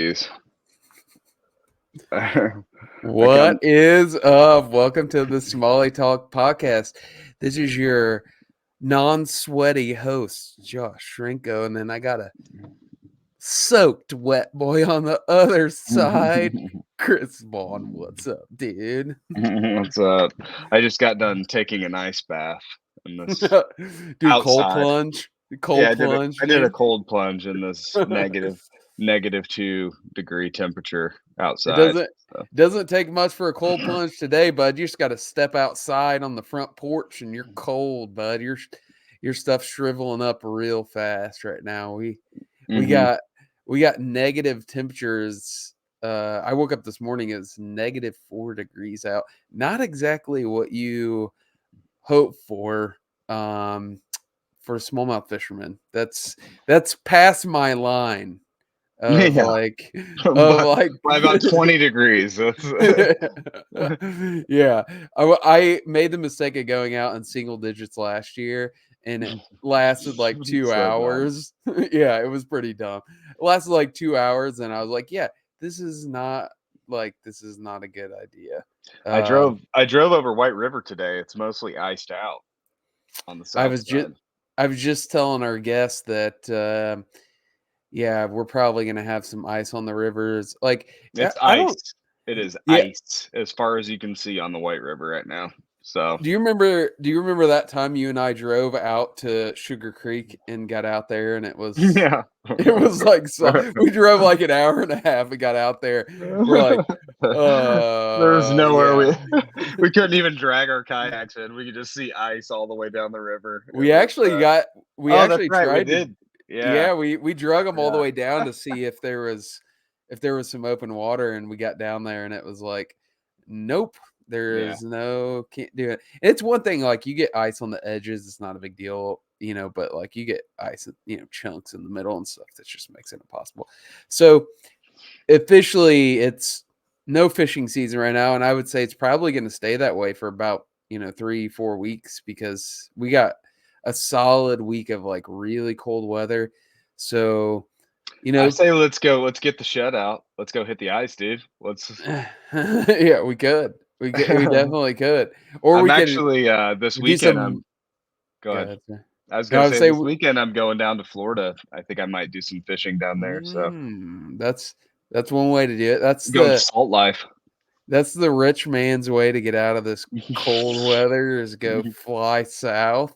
Smallies. What is up? Welcome to the Smalley Talk podcast. This is your non-sweaty host, Josh Shrinko, and then I got a soaked wet boy on the other side, Chris Vaughn. What's up, dude? What's up? I just got done taking an ice bath in this Dude, outside. cold plunge. I did a cold plunge in this negative 2 degree temperature outside. It doesn't take much for a cold plunge today, bud. You just got to step outside on the front porch, and you're cold, bud. Your stuff's shriveling up real fast right now. We got negative temperatures. I woke up this morning, it was -4 degrees out. Not exactly what you hope for smallmouth fishermen. That's past my line. By about 20 degrees. Yeah, I made the mistake of going out in single digits last year, and it lasted like 2 hours. Yeah, it was pretty dumb. It lasted like 2 hours, and I was like, "Yeah, this is not a good idea." I drove over White River today. It's mostly iced out on the south side. I was just telling our guests that. Yeah, we're probably gonna have some ice on the rivers. Like it's ice. It is ice as far as you can see on the White River right now. So do you remember that time you and I drove out to Sugar Creek and got out there, and it was like we drove like an hour and a half and got out there. We're like, there's nowhere we couldn't even drag our kayaks in. We could just see ice all the way down the river. We actually tried. We did. Yeah, we drug them all the way down to see if there was some open water, and we got down there, and it was like, nope, there is can't do it. And it's one thing, like, you get ice on the edges, it's not a big deal, but like you get ice, chunks in the middle and stuff, that just makes it impossible. So officially, it's no fishing season right now, and I would say it's probably going to stay that way for about 3-4 weeks, because we got a solid week of like really cold weather. So, I say let's get the shed out. Let's go hit the ice, dude. Yeah, we could. We definitely could. Or this weekend. Go ahead. I was going to say this weekend I'm going down to Florida. I think I might do some fishing down there. So that's one way to do it. That's the salt life. That's the rich man's way to get out of this cold weather, is go fly south.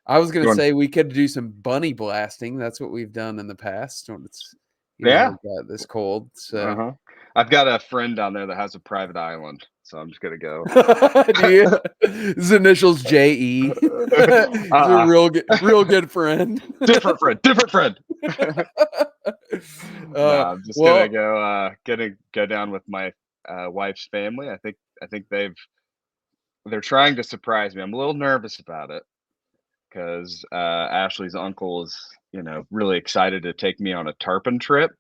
I was going to say we could do some bunny blasting. That's what we've done in the past when it's got this cold. So I've got a friend down there that has a private island, so I'm just gonna go. His initials J.E. He's a real good friend. Different friend. I'm just gonna go down with my wife's family. I think they're trying to surprise me. I'm a little nervous about it, because Ashley's uncle is, really excited to take me on a tarpon trip.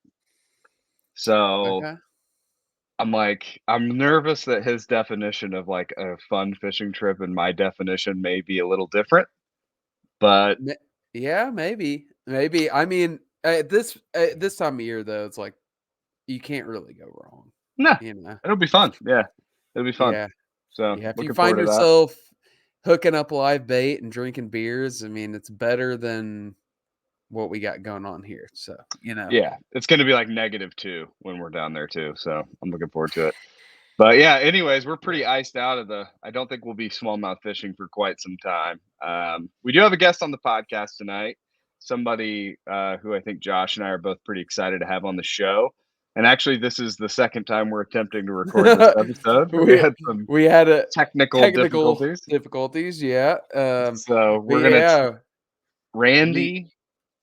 So I'm nervous that his definition of like a fun fishing trip and my definition may be a little different. But yeah, maybe. I mean, at this time of year, though, it's like you can't really go wrong. No, it'll be fun. Yeah, it'll be fun. Yeah. So if you find yourself hooking up live bait and drinking beers, I mean, it's better than what we got going on here. So, yeah, it's going to be like -2 when we're down there too. So I'm looking forward to it. But yeah, anyways, we're pretty iced out I don't think we'll be smallmouth fishing for quite some time. We do have a guest on the podcast tonight, somebody who I think Josh and I are both pretty excited to have on the show. And actually, this is the second time we're attempting to record this episode. We had a technical difficulties. Yeah. So we're gonna Randy.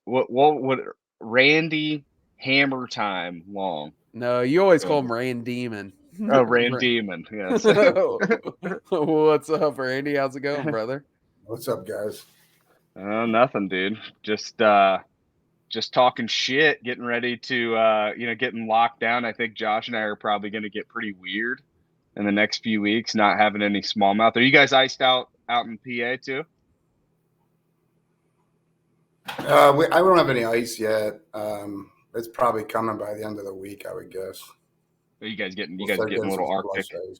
What Randy Hammer Time Long? No, you always call him Rand Demon. Oh, Rand Demon. Yes. What's up, Randy? How's it going, brother? What's up, guys? Nothing, dude. Just talking shit, getting ready to getting locked down. I think Josh and I are probably going to get pretty weird in the next few weeks, not having any smallmouth. Are you guys iced out in PA too? I don't have any ice yet. it's probably coming by the end of the week, I would guess. Are you guys getting We'll start a little some Arctic, slush ice.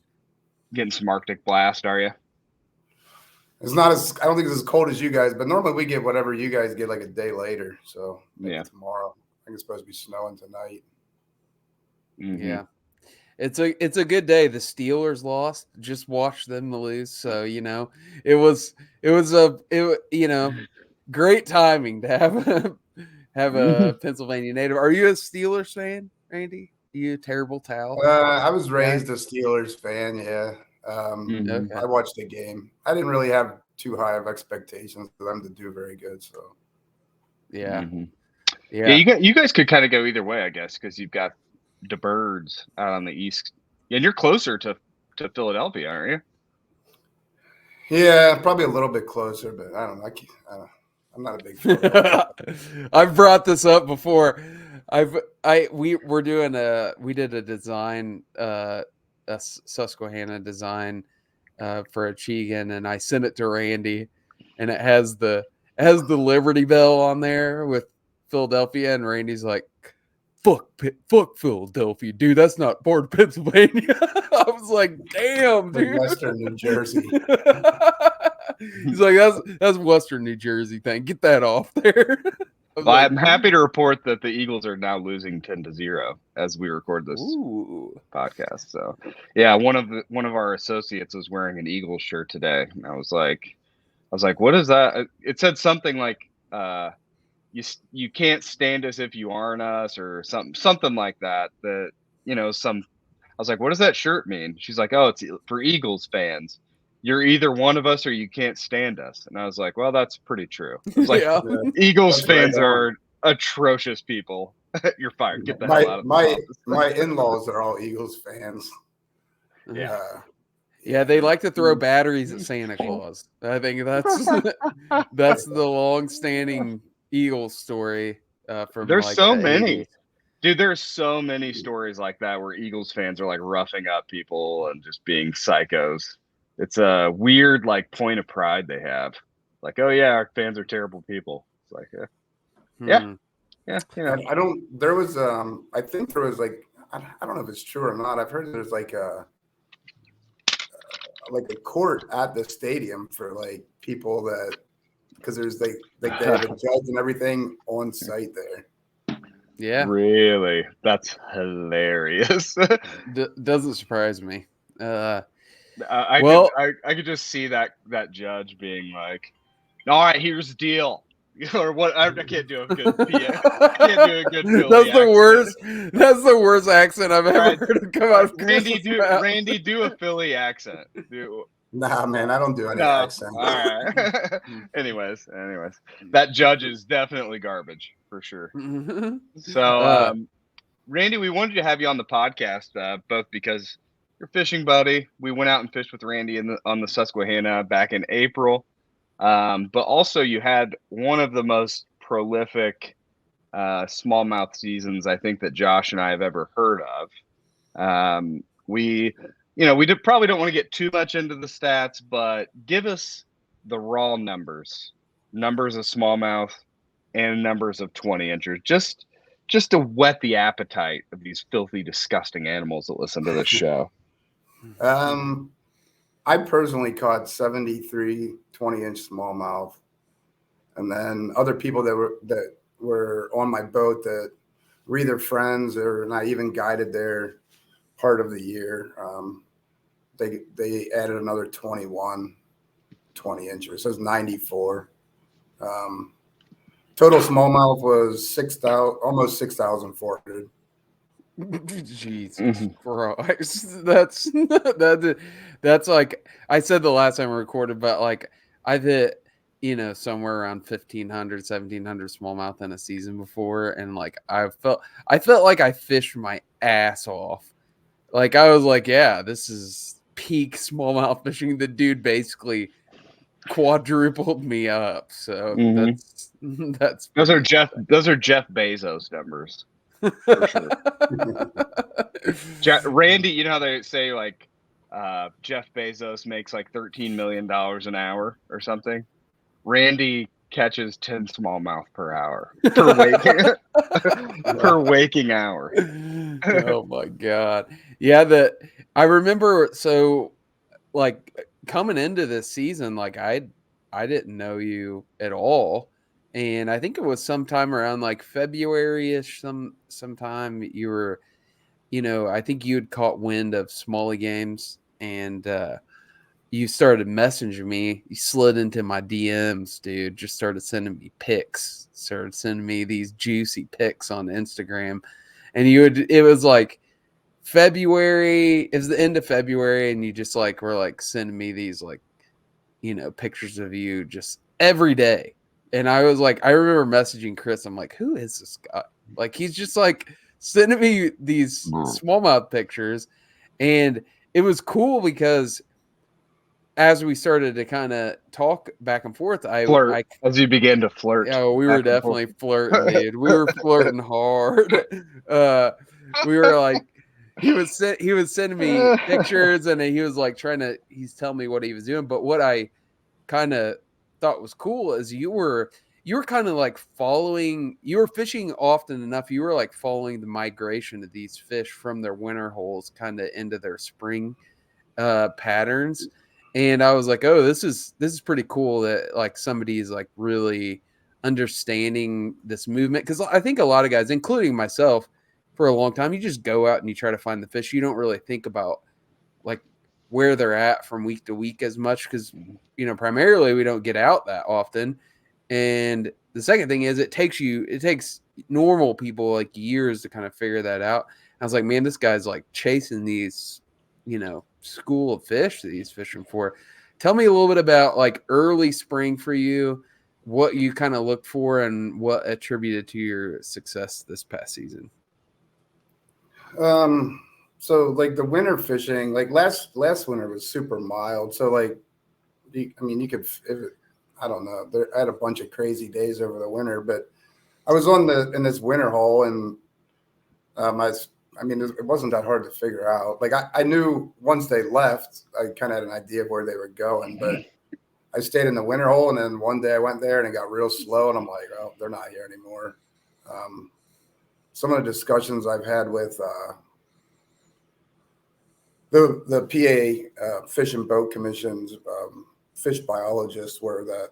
getting some Arctic blast? Are you? It's not as I don't think it's as cold as you guys, but normally we get whatever you guys get like a day later. So maybe tomorrow. I think it's supposed to be snowing tonight. Mm-hmm. Yeah. It's a good day. The Steelers lost. Just watched them lose. So, you know, it was great timing to have a Pennsylvania native. Are you a Steelers fan, Randy? Are you a terrible towel? I was raised a Steelers fan, yeah. Okay. I watched the game. I didn't really have too high of expectations for them to do very good. So yeah. Yeah, you guys could kind of go either way, I guess, because you've got the Birds out on the east, and you're closer to Philadelphia, aren't you? Yeah, probably a little bit closer, but I don't know. I'm not a big fan. I've brought this up before. We did a design, a Susquehanna design for a Chegan, and I sent it to Randy, and it has the Liberty Bell on there with Philadelphia, and Randy's like, fuck Philadelphia, dude. That's not part of Pennsylvania. I was like, damn, dude. Western New Jersey. He's like, that's Western New Jersey thing. Get that off there. Well, I'm happy to report that the Eagles are now losing 10-0 as we record this podcast. So, yeah, one of our associates was wearing an Eagles shirt today, and I was like, what is that? It said something like, you can't stand us if you aren't us, or something like that. That I was like, what does that shirt mean? She's like, oh, it's for Eagles fans. You're either one of us or you can't stand us. And I was like, well, that's pretty true. I was like, Eagles fans are atrocious people. You're fired. Get the hell out of my in-laws are all Eagles fans. Yeah. Yeah, they like to throw batteries at Santa Claus. I think that's the long-standing Eagles story from there's so many. 80s. Dude, there's so many stories like that where Eagles fans are like roughing up people and just being psychos. It's a weird like point of pride they have. Like, oh yeah, our fans are terrible people. It's like, yeah. I don't. There was I think there was like I don't know if it's true or not. I've heard there's like a court at the stadium for like people that because there's like they have a judge and everything on site there. Yeah, really, that's hilarious. Doesn't surprise me. I could just see that judge being like, "All right, here's the deal," or what? I can't do a good PA. Can't do a good Philly That's the worst. That's the worst accent I've ever heard come out of Randy, do a Philly accent. Nah, man, I don't do any accent. All right. anyways, that judge is definitely garbage for sure. So, Randy, we wanted to have you on the podcast, both because you're a fishing buddy. We went out and fished with Randy on the Susquehanna back in April. But also you had one of the most prolific smallmouth seasons I think that Josh and I have ever heard of. We probably don't want to get too much into the stats, but give us the raw numbers of smallmouth and numbers of 20 inchers, just to whet the appetite of these filthy, disgusting animals that listen to this show. I personally caught 73 20-inch smallmouth, and then other people that were on my boat that were either friends or not even guided there part of the year. They added another 21 20 inches. So it was 94. Total smallmouth was almost 6,400. Jesus Christ. That's like I said the last time I recorded, but like I've hit somewhere around 1,500 1,700 smallmouth in a season before, and like I felt like I fished my ass off. Like I was like, yeah, this is peak smallmouth fishing. The dude basically quadrupled me up. So that's those are Jeff Bezos numbers. For sure. Randy, you know how they say like Jeff Bezos makes like $13 million an hour or something? Randy catches 10 smallmouth per hour per waking hour. Oh my God. Yeah, I remember, so like coming into this season, like I didn't know you at all. And I think it was sometime around like February-ish, sometime you were, I think you had caught wind of Smalley games, and you started messaging me. You slid into my DMs, dude. Just started sending me pics. Started sending me these juicy pics on Instagram. And it was like February. It was the end of February, and you just like were like sending me these like, pictures of you just every day. And I was like, I remember messaging Chris. I'm like, who is this guy? Like, he's just like sending me these smallmouth pictures. And it was cool because as we started to kind of talk back and forth, as you began to flirt. Yeah, we were definitely flirting, dude. We were flirting hard. We were like, he was sending me pictures, and he was like he's telling me what he was doing. But what I kind of thought was cool is you were kind of like you were fishing often enough. You were like following the migration of these fish from their winter holes kind of into their spring patterns. And I was like, oh, this is pretty cool that like somebody's like really understanding this movement. Because I think a lot of guys, including myself, for a long time, you just go out and you try to find the fish. You don't really think about like where they're at from week to week as much because, primarily we don't get out that often. And the second thing is it takes normal people like years to kind of figure that out. I was like, man, this guy's like chasing these, school of fish that he's fishing for. Tell me a little bit about like early spring for you, what you kind of looked for and what attributed to your success this past season. So like the winter fishing, like last winter was super mild. So like, you could, I don't know, I had a bunch of crazy days over the winter, but I was in this winter hole, and it wasn't that hard to figure out. Like I knew once they left, I kind of had an idea of where they were going, but I stayed in the winter hole, and then one day I went there and it got real slow, and I'm like, oh, they're not here anymore. Some of the discussions I've had with the PA Fish and Boat Commission's fish biologists were that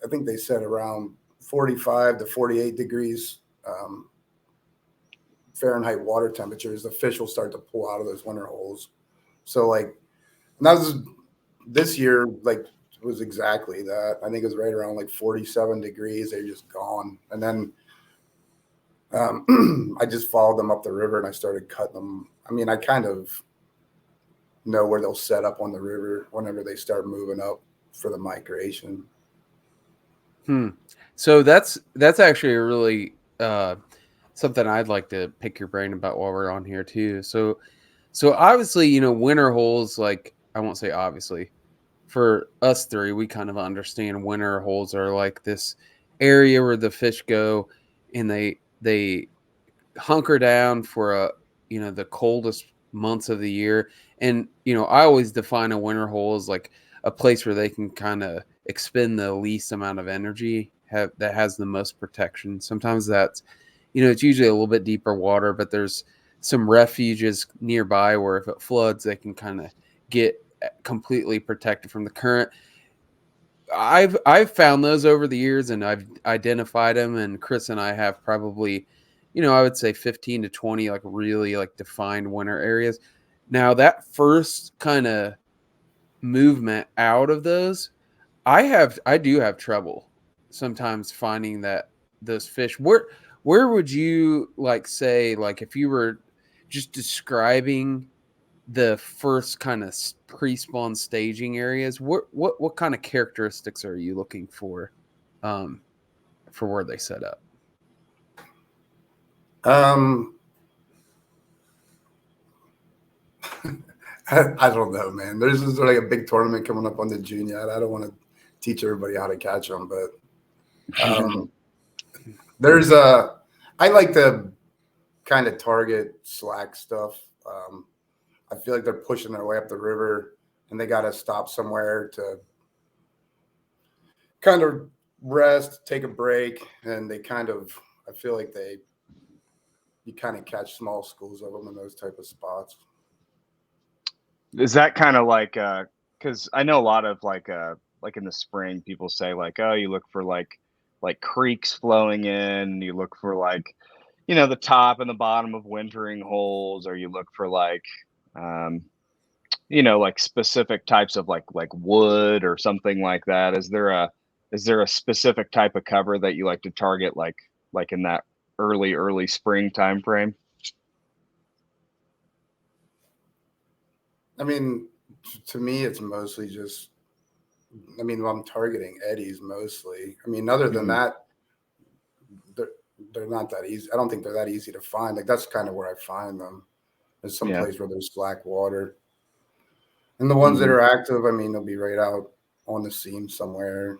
I think they said around 45 to 48 degrees Fahrenheit water temperatures, the fish will start to pull out of those winter holes. So like, and that was this year, like was exactly that. I think it was right around like 47 degrees. They're just gone. And then I just followed them up the river and I started cutting them. I kind of know where they'll set up on the river whenever they start moving up for the migration. So that's actually a really something I'd like to pick your brain about while we're on here too. So obviously, winter holes, like I won't say obviously, for us three, we kind of understand winter holes are like this area where the fish go and they hunker down for the coldest months of the year. And, I always define a winter hole as like a place where they can kind of expend the least amount of energy that has the most protection. Sometimes that's, it's usually a little bit deeper water, but there's some refuges nearby where if it floods, they can kind of get completely protected from the current. I've found those over the years and I've identified them, and Chris and I have probably, I would say 15 to 20 like really like defined winter areas. Now that first kind of movement out of those, I do have trouble sometimes finding that those fish. Where would you like say, like if you were just describing the first kind of pre-spawn staging areas, what kind of characteristics are you looking for where they set up? I don't know, man. There's just like a big tournament coming up on the junior. I don't want to teach everybody how to catch them, but I like to kind of target slack stuff. I feel like they're pushing their way up the river and they got to stop somewhere to kind of rest, take a break, and I feel like you kind of catch small schools of them in those type of spots. Is that kind of like, because I know a lot of like in the spring, people say like, oh, you look for like creeks flowing in, you look for like, the top and the bottom of wintering holes, or you look for like, like specific types of like wood or something like that. Is there a specific type of cover that you like to target, like in that early spring time frame? I mean, to me, it's mostly just, I'm targeting eddies mostly. I mean, other than that, they're not that easy. I don't think they're that easy to find. Like, that's kind of where I find them. There's some place where there's slack water. And the ones that are active, they'll be right out on the seam somewhere.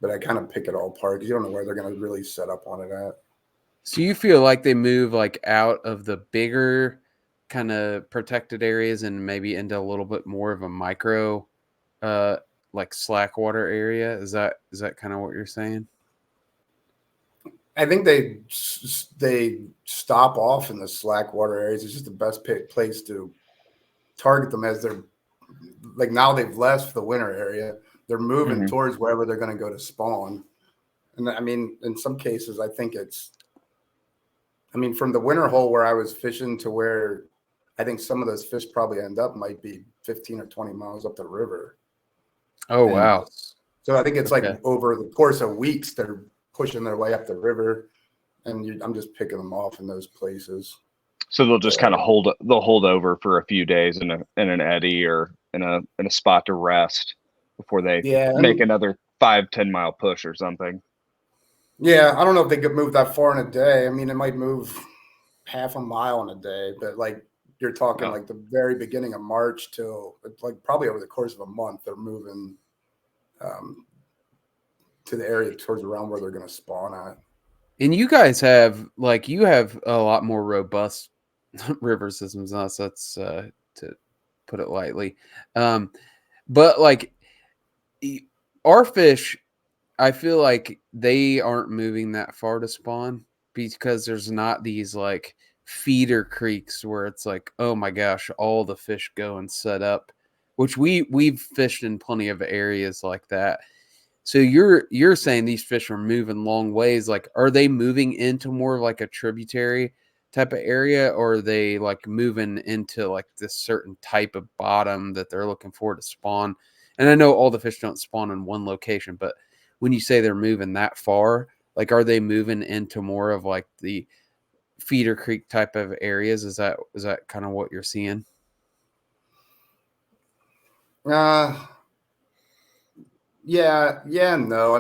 But I kind of pick it all apart because you don't know where they're going to really set up on it at. So you feel like they move like out of the bigger kind of protected areas and maybe into a little bit more of a micro like slack water area? Is that kind of what you're saying? I think they stop off in the slack water areas. It's just the best place to target them, as they're like, now they've left the winter area. They're moving towards wherever they're going to go to spawn. And in some cases, I think from the winter hole where I was fishing to where I think some of those fish probably end up might be 15 or 20 miles up the river. Oh, wow. So I think it's like over the course of weeks, they're pushing their way up the river, and I'm just picking them off in those places. So they'll just kind of hold over for a few days in an eddy or in a spot to rest before they make another 5-10 mile push or something. Yeah, I don't know if they could move that far in a day. It might move half a mile in a day, but like you're talking like the very beginning of March till like probably over the course of a month, they're moving to the area towards around where they're going to spawn at. And you guys have a lot more robust river systems than us. That's to put it lightly. But like our fish, I feel like they aren't moving that far to spawn because there's not these like feeder creeks where it's like, oh my gosh, all the fish go and set up, which we've fished in plenty of areas like that. So you're saying these fish are moving long ways. Like, are they moving into more of like a tributary type of area, or are they like moving into like this certain type of bottom that they're looking for to spawn? And I know all the fish don't spawn in one location, but when you say they're moving that far, like, are they moving into more of like the feeder creek type of areas? Is that kind of what you're seeing? Yeah, no.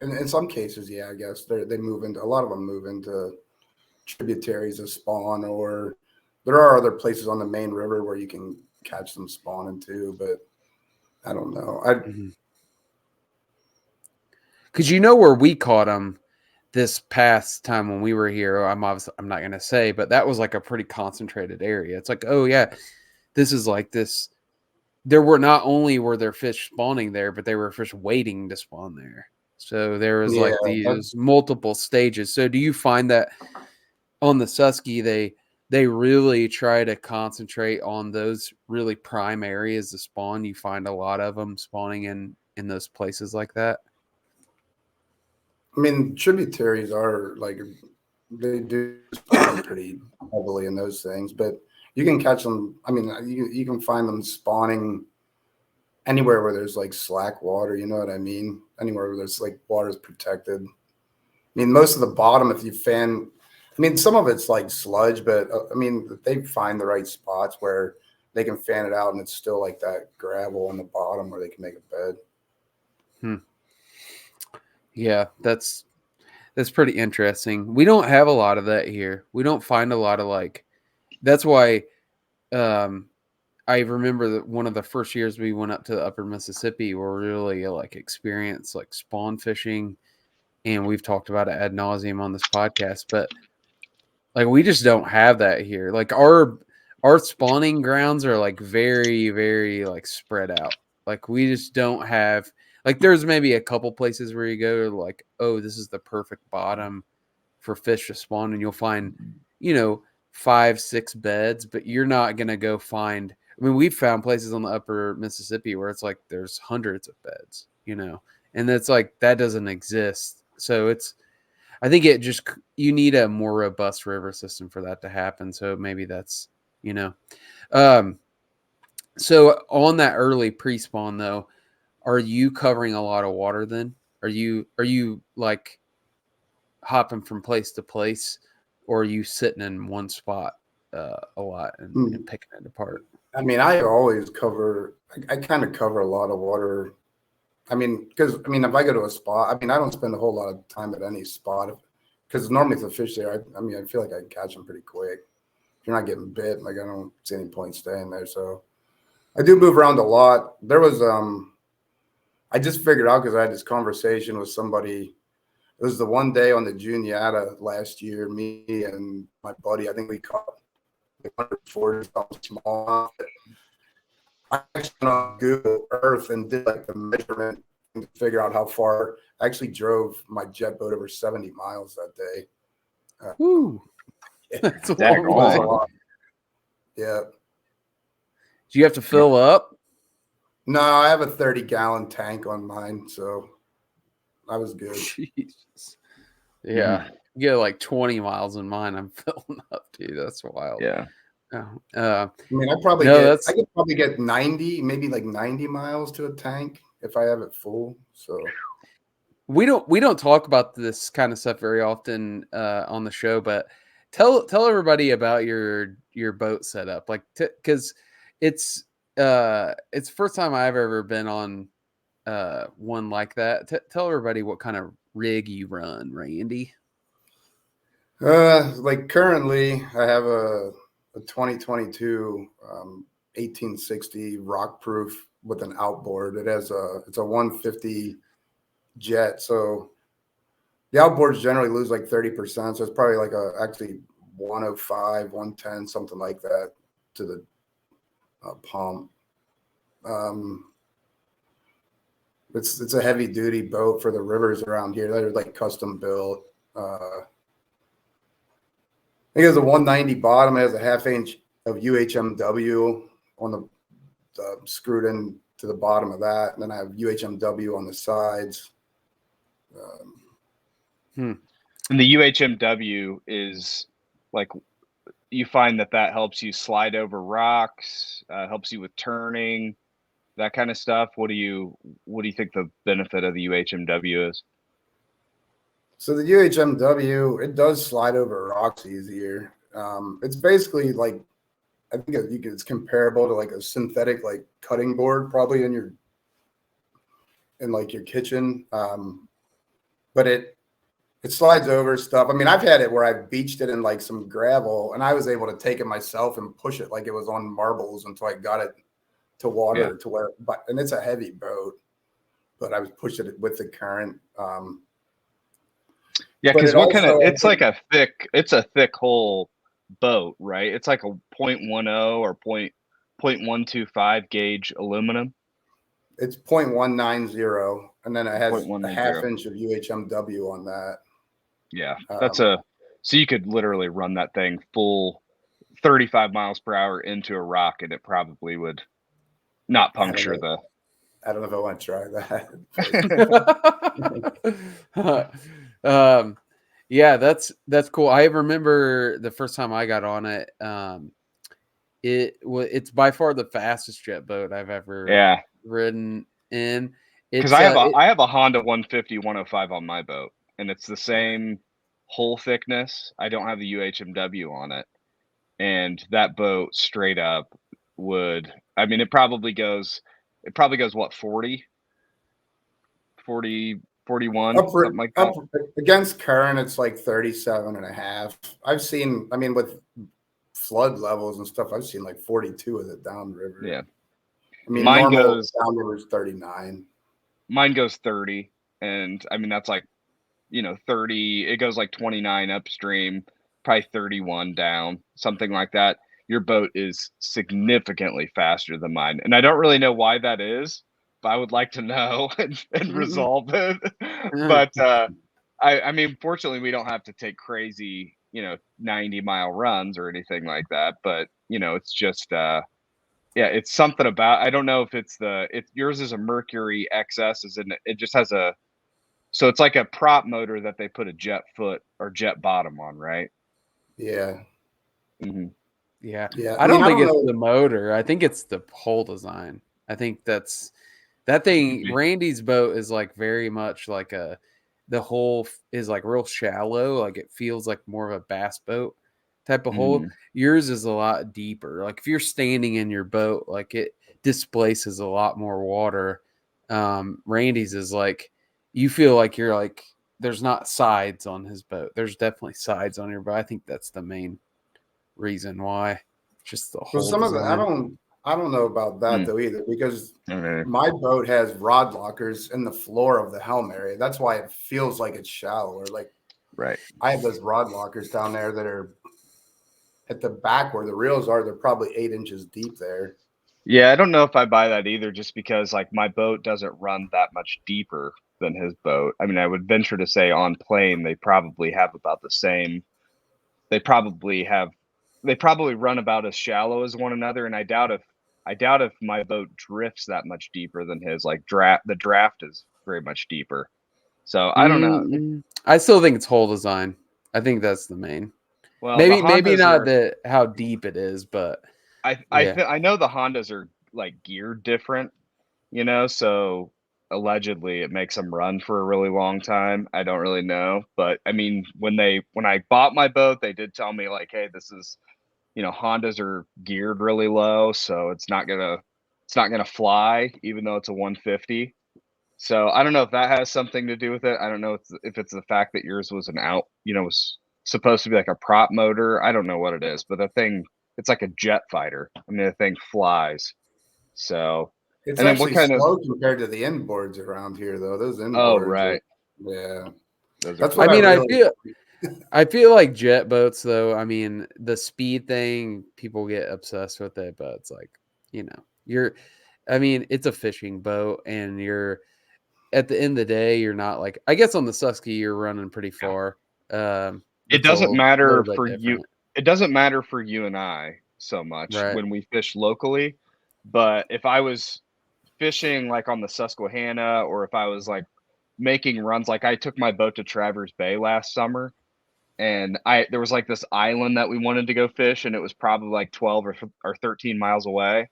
In some cases, I guess they move into, a lot of them move into tributaries of spawn, or there are other places on the main river where you can catch them spawning too, but I don't know. Because where we caught them this past time when we were here, I'm not going to say, but that was like a pretty concentrated area. It's like, oh yeah, this is like this. There were not only were there fish spawning there, but there were fish waiting to spawn there. So there was like these multiple stages. So do you find that on the Susky, they really try to concentrate on those really prime areas to spawn? You find a lot of them spawning in those places like that? Tributaries are like, they do spawn pretty heavily in those things, but you can catch them. You can find them spawning anywhere where there's like slack water, you know what I mean? Anywhere where there's like water's protected. Most of the bottom, if you fan, some of it's like sludge, but they find the right spots where they can fan it out and it's still like that gravel on the bottom where they can make a bed. Yeah, that's pretty interesting. We don't have a lot of that here. We don't find a lot of like, that's why I remember that one of the first years we went up to the upper Mississippi, we really like experienced like spawn fishing, and we've talked about it ad nauseum on this podcast, but like we just don't have that here. Like our spawning grounds are like very, very like spread out. Like we just don't have Like there's maybe a couple places where you go like, oh, this is the perfect bottom for fish to spawn, and you'll find, 5-6 beds, but you're not gonna go find. I mean, we've found places on the upper Mississippi where it's like there's hundreds of beds, and it's like that doesn't exist. So I think you need a more robust river system for that to happen. So maybe that's, so on that early pre-spawn though, are you covering a lot of water then? Are you like hopping from place to place, or are you sitting in one spot a lot and picking it apart? I mean, I always cover. I kind of cover a lot of water. I mean, because if I go to a spot, I don't spend a whole lot of time at any spot because normally if the fish there, I feel like I can catch them pretty quick. If you're not getting bit, like I don't see any point staying there. So I do move around a lot. There was I just figured out because I had this conversation with somebody. It was the one day on the Juniata last year. Me and my buddy, I think we caught 140 something small. I actually went on Google Earth and did like the measurement to figure out how far. I actually drove my jet boat over 70 miles that day. Woo! That's a long way. Yeah. Do you have to fill up? No, I have a 30-gallon tank on mine, so I was good. Jesus. Yeah. You get like 20 miles in mine. I'm filling up, dude. That's wild. Yeah. I could probably get 90, maybe like 90 miles to a tank if I have it full. So we don't talk about this kind of stuff very often on the show, but tell everybody about your boat setup, like because it's the first time I've ever been on one like that. Tell everybody what kind of rig you run, Randy. Like currently I have a 2022 1860 rock proof with an outboard. It's a 150 jet, so the outboards generally lose like 30%, so it's probably like actually 105, 110, something like that to the pump. It's a heavy duty boat for the rivers around here. They're like custom built. I think it has a 190 bottom. It has a 1/2 inch of UHMW on the screwed in to the bottom of that, and then I have UHMW on the sides. And the UHMW is like, you find that helps you slide over rocks, helps you with turning, that kind of stuff. What do you think the benefit of the UHMW is? So the UHMW, it does slide over rocks easier. It's basically like, I think it's comparable to like a synthetic like cutting board, probably in your kitchen. But it slides over stuff. I've had it where I've beached it in like some gravel, and I was able to take it myself and push it like it was on marbles until I got it to water to where. And it's a heavy boat, but I was pushing it with the current. Yeah, because it's like a thick whole boat, right? It's like a 0.10 or 0.125 gauge aluminum. It's 0.190, and then it has a 1/2 inch of UHMW on that. Yeah, so you could literally run that thing full 35 miles per hour into a rock, and it probably would not puncture the. I don't know if I want to try that. Yeah, that's cool. I remember the first time I got on it. It's by far the fastest jet boat I've ever ridden in. Because I have a Honda 150 105 on my boat, and it's the same hull thickness. I don't have the UHMW on it, and that boat straight up would. It probably goes what, 40, 41, something like that. Against current, it's like 37.5. I've seen, with flood levels and stuff, I've seen like 42 of it downriver. Yeah. Mine goes downriver is 39. Mine goes 30, and that's like, 30. It goes like 29 upstream, probably 31 down, something like that. Your boat is significantly faster than mine, and I don't really know why that is, I would like to know and resolve it. Mm-hmm. But I mean, fortunately, we don't have to take crazy, 90-mile runs or anything like that. But it's just yeah, it's something about. I don't know if yours is a Mercury XS, isn't it? It just has so it's like a prop motor that they put a jet foot or jet bottom on, right? Yeah. Mm-hmm. Yeah. Yeah. I don't think don't it's know. the motor. I think it's the hull design. I think that thing. Randy's boat is like very much like the hole is like real shallow. Like it feels like more of a bass boat type of hole. Mm-hmm. Yours is a lot deeper. Like if you're standing in your boat, like it displaces a lot more water. Randy's is like you feel like you're like there's not sides on his boat. There's definitely sides on your boat. I think that's the main reason why. Just the Well, whole some of it, design. I don't know about that Mm. though either, because Okay. my boat has rod lockers in the floor of the helm area. That's why it feels like it's shallower. Like Right. I have those rod lockers down there that are at the back where the reels are. They're probably 8 inches deep there. Yeah, I don't know if I buy that either, just because like my boat doesn't run that much deeper than his boat. I mean, I would venture to say on plane they probably have about the same. They probably run about as shallow as one another, and I doubt if my boat drifts that much deeper than his. Like the draft is very much deeper. So I don't know. I still think it's whole design. I think that's the main. Well, the Maybe Hondas not are. the how deep it is, but yeah. I know the Hondas are like geared different, so allegedly it makes them run for a really long time. I don't really know, but I mean, when I bought my boat, they did tell me like, hey, this is, Hondas are geared really low, so it's not gonna fly, even though it's a 150. So I don't know if that has something to do with it. I don't know if it's the fact that yours was was supposed to be like a prop motor. I don't know what it is, but the thing, it's like a jet fighter. I mean, the thing flies. So, It's and then what actually kind of? slow compared to the inboards around here, though. Those Oh, inboards are, right. yeah. Those are That's I what I mean, fast. really. I feel like jet boats though. I mean, the speed thing, people get obsessed with it, but it's like, I mean, it's a fishing boat and you're at the end of the day, you're not like I guess on the Susky you're running pretty far. It That's a doesn't little matter bit for you. different. It doesn't matter for you and I so much Right. when we fish locally, but if I was fishing like on the Susquehanna, or if I was like making runs, like I took my boat to Traverse Bay last summer, and there was like this island that we wanted to go fish, and it was probably like 12 or 13 miles away,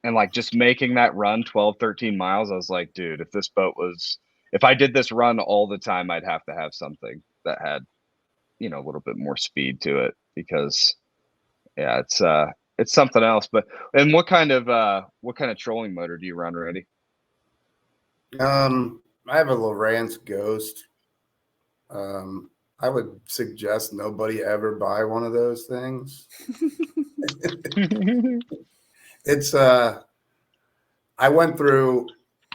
and like just making that run 12, 13 miles, I was like, dude, if I did this run all the time, I'd have to have something that had a little bit more speed to it, because yeah, it's something else. But and what kind of trolling motor do you run, Randy? I have a Lowrance Ghost. I would suggest nobody ever buy one of those things. It's I went through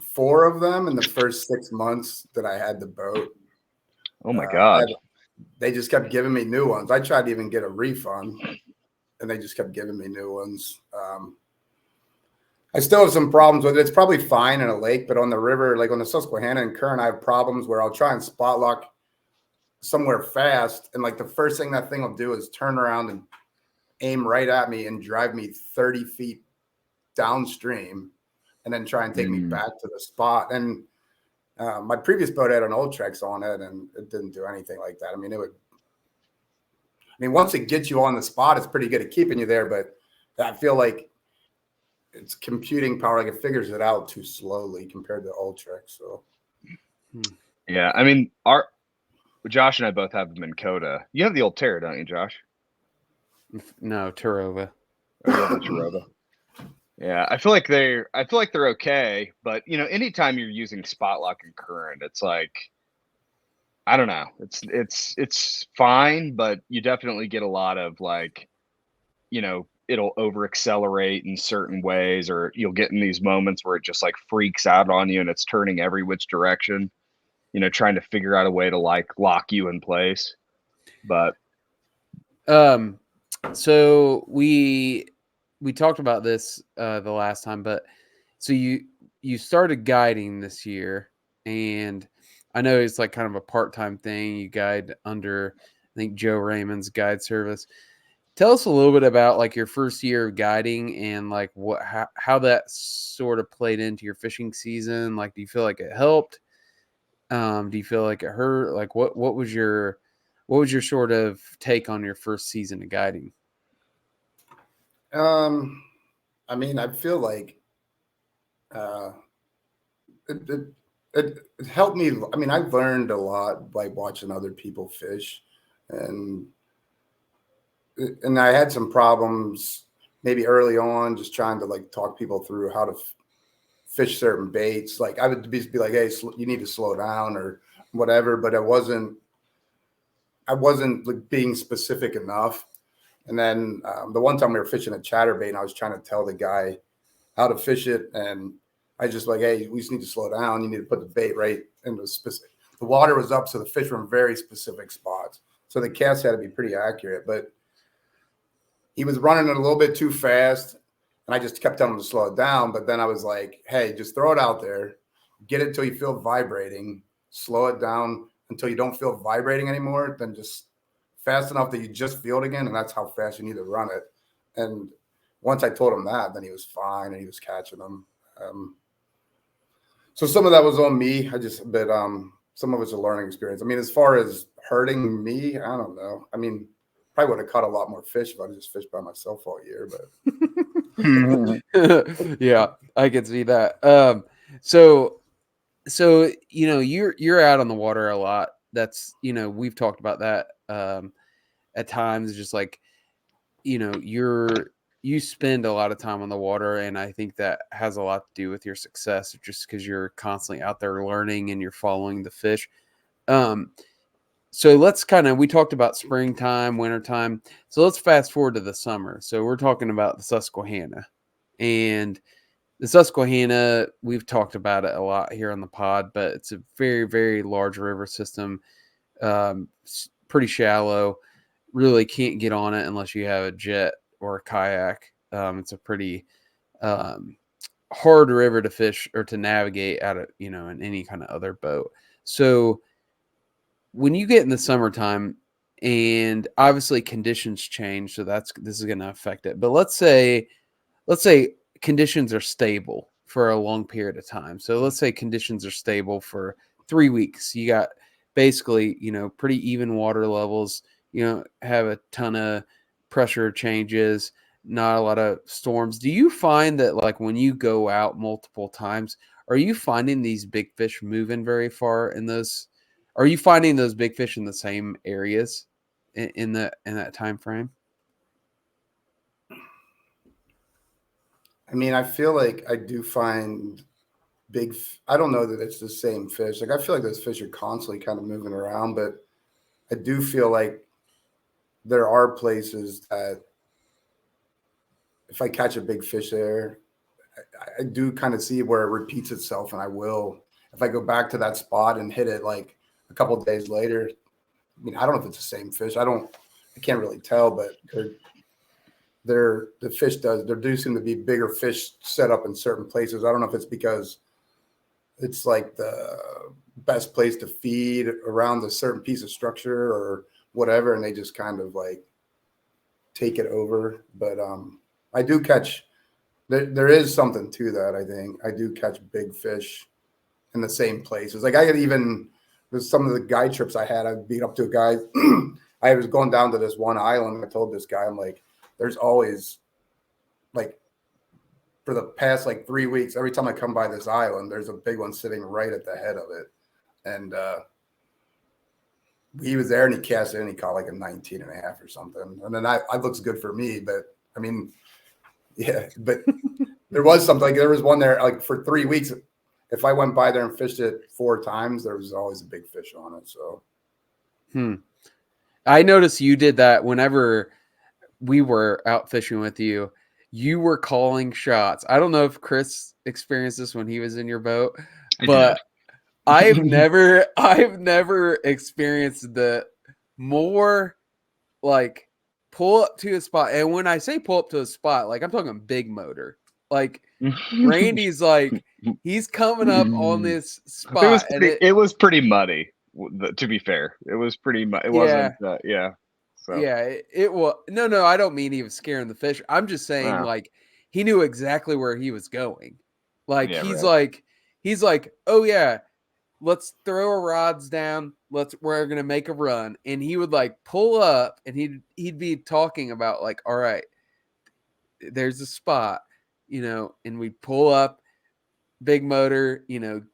4 of them in the first 6 months that I had the boat. Oh my God. They just kept giving me new ones. I tried to even get a refund, and they just kept giving me new ones. I still have some problems with it. It's probably fine in a lake, but on the river, like on the Susquehanna and Current, I have problems where I'll try and spot lock somewhere fast, and like the first thing that thing will do is turn around and aim right at me and drive me 30 feet downstream, and then try and take me back to the spot. And my previous boat had an Ultrex on it, and it didn't do anything like that. I mean, once it gets you on the spot, it's pretty good at keeping you there, but I feel like it's computing power. Like it figures it out too slowly compared to Ultrex. So, Yeah, I mean, Josh and I both have them in Coda. You have the old Terra, don't you, Josh? No, Turova. Oh, you have the Terova. Yeah, I feel like they're okay, but anytime you're using spot lock and current, it's like, I don't know. It's fine, but you definitely get a lot of like, it'll over accelerate in certain ways, or you'll get in these moments where it just like freaks out on you and it's turning every which direction, trying to figure out a way to like lock you in place. But so we talked about this the last time, but so you you started guiding this year, and I know it's like kind of a part-time thing. You guide under, I think, Joe Raymond's guide service. Tell us a little bit about like your first year of guiding and like how that sort of played into your fishing season. Like, do you feel like it helped? Do you feel like it hurt? Like, what was your sort of take on your first season of guiding? I mean, I feel like it, it, it helped me. I mean, I've learned a lot by watching other people fish, and I had some problems maybe early on, just trying to like talk people through how to fish certain baits. Like I would be like, "Hey, you need to slow down" or whatever, but I wasn't like being specific enough. And then the one time we were fishing a chatterbait, and I was trying to tell the guy how to fish it, and I just like, "Hey, we just need to slow down. You need to put the bait right in the specific." The water was up, so the fish were in very specific spots. So the cast had to be pretty accurate, but he was running it a little bit too fast, and I just kept telling him to slow it down. But then I was like, "Hey, just throw it out there, get it until you feel vibrating, slow it down until you don't feel vibrating anymore, then just fast enough that you just feel it again, and that's how fast you need to run it." And once I told him that, then he was fine and he was catching them. So some of that was on me. But some of it's a learning experience. I mean, as far as hurting me, I don't know. I mean, probably would have caught a lot more fish if I just fished by myself all year. But yeah, I can see that. So you're out on the water a lot. That's we've talked about that at times. Just like you spend a lot of time on the water, and I think that has a lot to do with your success, just because you're constantly out there learning and you're following the fish. So we talked about springtime, wintertime. So let's fast forward to the summer. So we're talking about the Susquehanna. And the Susquehanna, we've talked about it a lot here on the pod, but it's a very, very large river system, pretty shallow. Really can't get on it unless you have a jet or a kayak. It's a pretty hard river to fish or to navigate out of, in any kind of other boat. So when you get in the summertime, and obviously conditions change, so this is going to affect it. But let's say conditions are stable for a long period of time. So let's say conditions are stable for 3 weeks. You got basically, pretty even water levels. You don't have a ton of pressure changes, not a lot of storms. Do you find that like when you go out multiple times, are you finding these big fish moving very far in those? Are you finding those big fish in the same areas in that time frame? I mean, I feel like I do find I don't know that it's the same fish. Like I feel like those fish are constantly kind of moving around, but I do feel like there are places that if I catch a big fish there, I do kind of see where it repeats itself, and I will, if I go back to that spot and hit it like a couple of days later. I mean, I don't know if it's the same fish. I can't really tell, but there do seem to be bigger fish set up in certain places. I don't know if it's because it's like the best place to feed around a certain piece of structure or whatever, and they just kind of like take it over. But I do catch. There is something to that. I think I do catch big fish in the same places. Like there's some of the guide trips I had. I beat up to a guy. I was going down to this one island. I told this guy, I'm like, there's always like for the past like 3 weeks, every time I come by this island, there's a big one sitting right at the head of it. And he was there and he cast it and he caught like a 19 and a half or something. And then I looks good for me, but I mean, yeah, but there was something like there was one there like for 3 weeks. If I went by there and fished it 4 times, there was always a big fish on it. So, I noticed you did that whenever we were out fishing with you. You were calling shots. I don't know if Chris experienced this when he was in your boat, but I've never experienced the more like pull up to a spot. And when I say pull up to a spot, like I'm talking big motor, Like Randy's like, he's coming up on this spot, it was pretty muddy. To be fair, it was pretty. It wasn't. Yeah. So. Yeah, it was. No, I don't mean he was scaring the fish. I'm just saying, like, he knew exactly where he was going. Like, he's like, oh yeah, let's throw our rods down. We're gonna make a run, and he would like pull up, and he'd be talking about like, all right, there's a spot, and we'd pull up, big motor,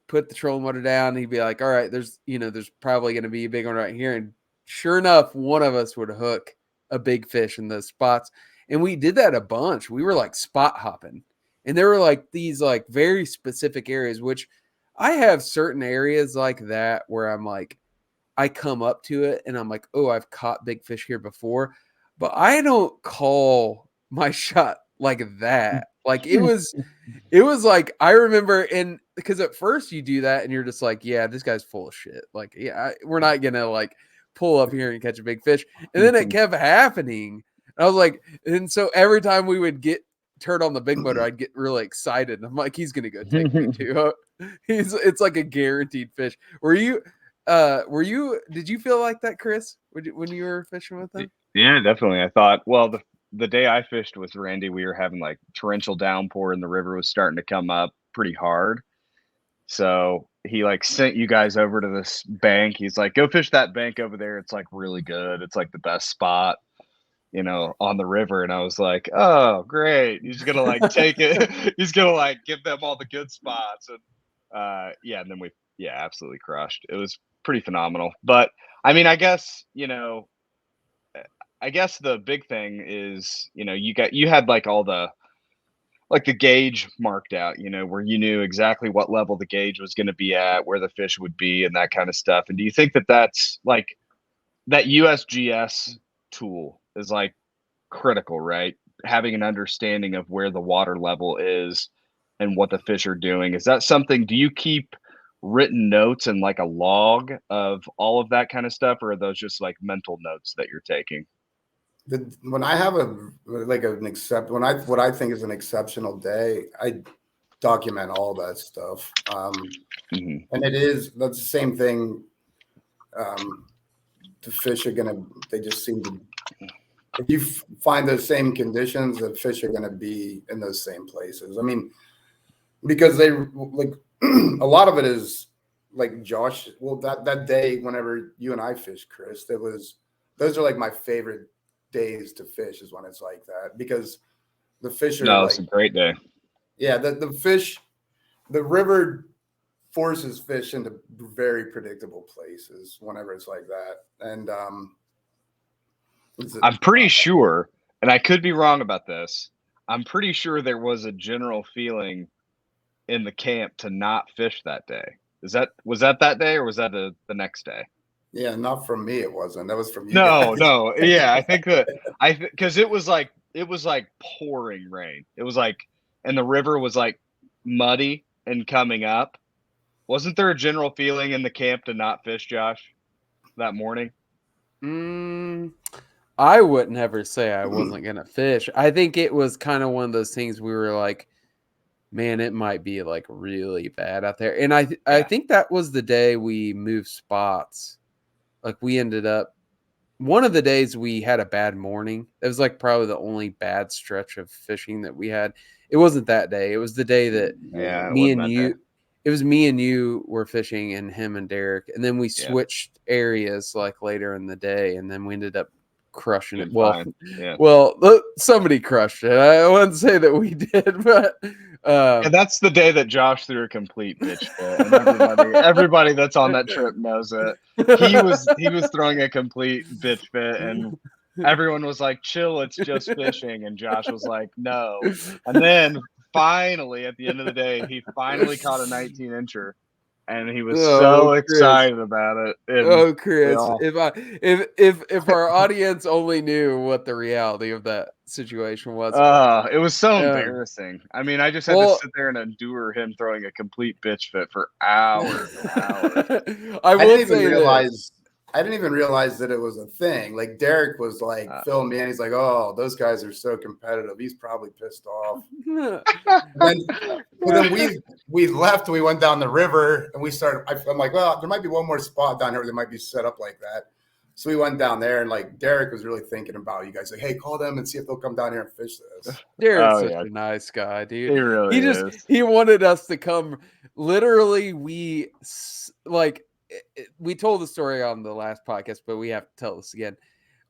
put the trolling motor down. And he'd be like, all right, there's probably gonna be a big one right here, and sure enough, one of us would hook a big fish in those spots. And we did that a bunch. We were like spot hopping. And there were like these like very specific areas, which I have certain areas like that where I'm like, I come up to it and I'm like, oh, I've caught big fish here before. But I don't call my shot like that. Like it was like, I remember, and because at first you do that and you're just like, yeah, this guy's full of shit. Like, yeah, we're not going to like pull up here and catch a big fish. And then it kept happening. I was like, and so every time we would get turned on the big motor, I'd get really excited. And I'm like, he's going to go take me too. It's like a guaranteed fish. Did you feel like that, Chris, when you were fishing with him? Yeah, definitely. I thought, well, the day I fished with Randy, we were having like torrential downpour and the river was starting to come up pretty hard. So he like sent you guys over to this bank. He's like, go fish that bank over there. It's like really good. It's like the best spot, on the river. And I was like, oh, great. He's going to like take it. He's going to like give them all the good spots. And and then we absolutely crushed. It was pretty phenomenal. But I mean, I guess the big thing is, you had like all the gauge marked out, where you knew exactly what level the gauge was going to be at, where the fish would be, and that kind of stuff. And do you think that that's like that USGS tool is like critical, right? Having an understanding of where the water level is and what the fish are doing. Is that something, do you keep written notes and like a log of all of that kind of stuff, or are those just like mental notes that you're taking? When I have what I think is an exceptional day, I document all that stuff. And that's the same thing. The fish they just seem to, if you find those same conditions, the fish are going to be in those same places. I mean, because they like a lot of it is like Josh. Well, that day, whenever you and I fished, Chris, those are like my favorite days to fish, is when it's like that, because the fish are it's a great day. Yeah, the river forces fish into very predictable places whenever it's like that. And I'm pretty sure, and I could be wrong about this, I'm pretty sure there was a general feeling in the camp to not fish that day. Was that day, or was that the next day? Yeah, not from me. It wasn't. That was from you. No. Yeah, I think that because it was like pouring rain. It was like, and the river was like muddy and coming up. Wasn't there a general feeling in the camp to not fish, Josh, that morning? I would never say I wasn't gonna fish. I think it was kind of one of those things we were like, man, it might be like really bad out there. And I think that was the day we moved spots. Like we ended up, one of the days we had a bad morning. It was like probably the only bad stretch of fishing that we had. It wasn't that day. It was the day that it was me and you were fishing, and him and Derek. And then we switched areas like later in the day, and then we ended up crushing it. Well, somebody crushed it. I wouldn't say that we did, but and that's the day that Josh threw a complete bitch fit, and everybody that's on that trip knows it. He was throwing a complete bitch fit, and everyone was like, chill, it's just fishing. And Josh was like, no. And then finally, at the end of the day, he finally caught a 19-incher. And he was so excited about it. And Chris! If our audience only knew what the reality of that situation was, it was so embarrassing. I mean, I just had to sit there and endure him throwing a complete bitch fit for hours and hours. I didn't even realize I didn't even realize that it was a thing. Like Derek was like filling me in. He's like, "Oh, those guys are so competitive. He's probably pissed off." then we left. We went down the river and we started. I'm like, well, there might be one more spot down here that might be set up like that. So we went down there and like Derek was really thinking about you guys. Like, hey, call them and see if they'll come down here and fish this. Derek's such a nice guy, dude. He really is. He wanted us to come. Literally, we told the story on the last podcast, but we have to tell this again.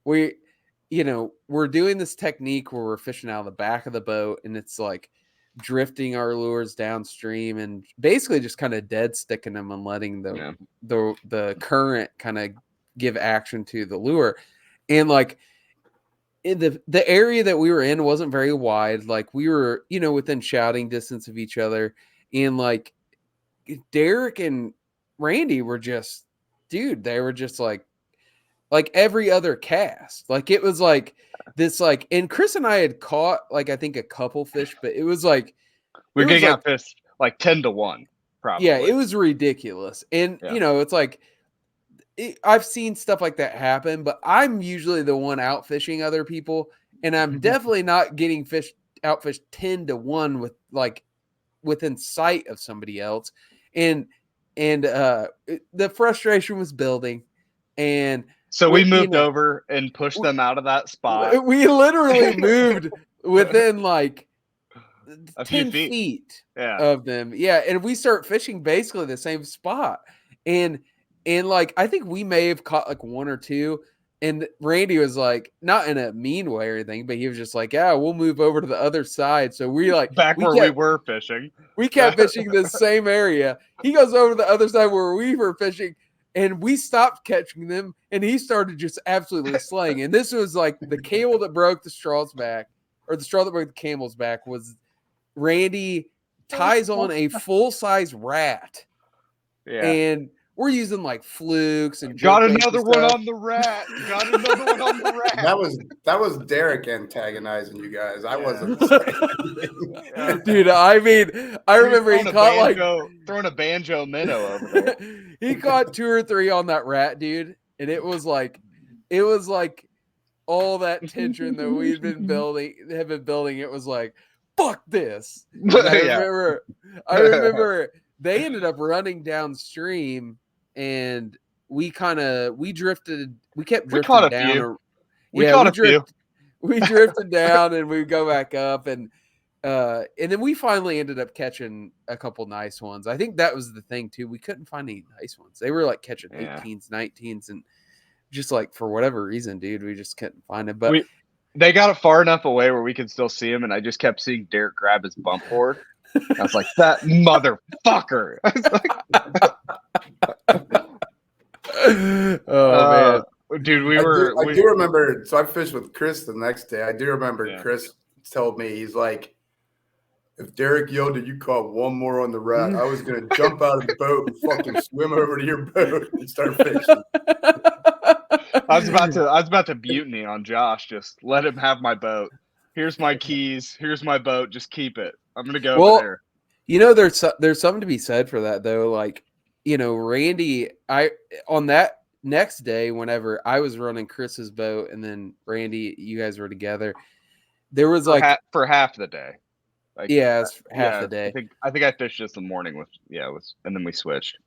We're doing this technique where we're fishing out of the back of the boat and it's like drifting our lures downstream and basically just kind of dead sticking them and letting the current kind of give action to the lure. And like in the area that we were in wasn't very wide. Like we were, within shouting distance of each other. And like Derek and Randy were just, dude, they were just like every other cast. Like it was like this, like, and Chris and I had caught like I think a couple fish, but it was like we're getting out fish like 10-1, probably. Yeah, it was ridiculous. And it's like I've seen stuff like that happen, but I'm usually the one out fishing other people, and I'm definitely not getting outfished 10-1 with like within sight of somebody else. And the frustration was building, and so we moved over and pushed them out of that spot. We literally moved within like a 10 few feet of them. Yeah. And we start fishing basically the same spot. And like, I think we may have caught like one or two. And Randy was like, not in a mean way or anything, but he was just like, yeah, we'll move over to the other side. So we like we were fishing. We kept fishing the same area. He goes over to the other side where we were fishing. And we stopped catching them, and he started just absolutely slaying. And this was like the camel that broke the straw's back, or the straw that broke the camel's back, was Randy ties on a full-size rat. Yeah. And we're using like flukes and got another one on the rat. Got another one on the rat. That was Derek antagonizing you guys. I wasn't. Dude, I mean, I remember he caught throwing a banjo minnow over there. He caught 2 or 3 on that rat, dude, and it was like all that tension that we've been building. It was like, fuck this. I remember they ended up running downstream. And we kept drifting down. We drifted down and we go back up and then we finally ended up catching a couple nice ones. I think that was the thing too. We couldn't find any nice ones. They were like catching 18s, 19s, and just like for whatever reason, dude, we just couldn't find it. But they got it far enough away where we could still see him, and I just kept seeing Derek grab his bump board. I was like, that motherfucker. I was like, man. Dude, I do remember. So I fished with Chris the next day. I do remember Chris told me, he's like, if Derek yelled that you caught one more on the rat, I was going to jump out of the boat and fucking swim over to your boat and start fishing. I was about to mutiny on Josh. Just let him have my boat. Here's my keys. Here's my boat. Just keep it. I'm going to go over there. There's something to be said for that though. Like, Randy, on that next day, whenever I was running Chris's boat and then Randy, you guys were together, there was for half the day. It's half the day. I think I fished just the morning and then we switched.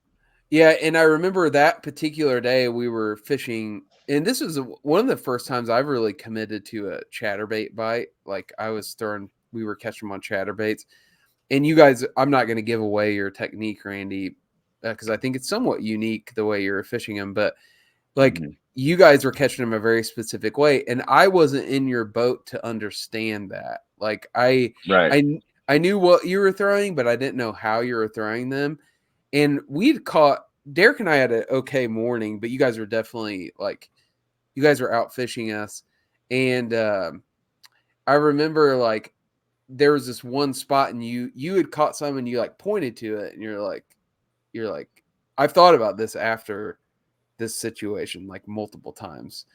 Yeah, and I remember that particular day we were fishing, and this was one of the first times I've really committed to a chatterbait bite. Like we were catching them on chatterbaits. And you guys, I'm not going to give away your technique, Randy, because I think it's somewhat unique the way you're fishing them. But like you guys were catching them a very specific way, and I wasn't in your boat to understand that. Like I knew what you were throwing, but I didn't know how you were throwing them. And Derek and I had an okay morning, but you guys were definitely you guys were out fishing us. And I remember there was this one spot and you had caught some and you pointed to it and you're like, I've thought about this after this situation multiple times,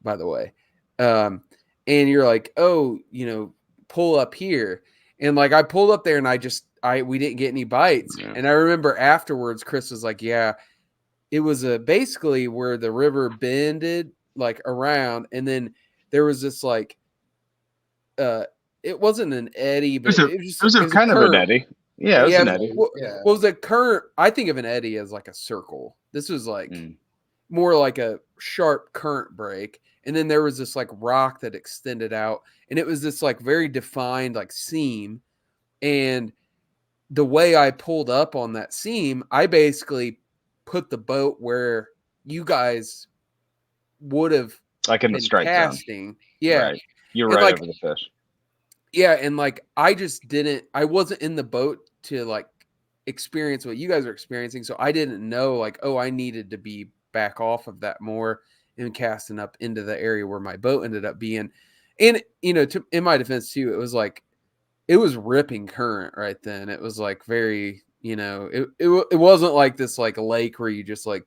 by the way. And you're like, oh, pull up here. And I pulled up there and we didn't get any bites. Yeah. And I remember afterwards, Chris was like, yeah, it was basically where the river bended like around, and then there was this like it wasn't an eddy, but it was a kind of an current. eddy. Yeah, it was an eddy. What was a current? I think of an eddy as like a circle. This was like more like a sharp current break. And then there was this like rock that extended out, and it was this like very defined like seam. And the way I pulled up on that seam, I basically put the boat where you guys would have like in the strike casting. Zone. Yeah. Right. You're right like, over the fish. Yeah, and like I wasn't in the boat to like experience what you guys are experiencing, so I didn't know like, oh, I needed to be back off of that more and casting up into the area where my boat ended up being. And in my defense too, it was ripping current right then. It was like very, it wasn't like this like lake where you just like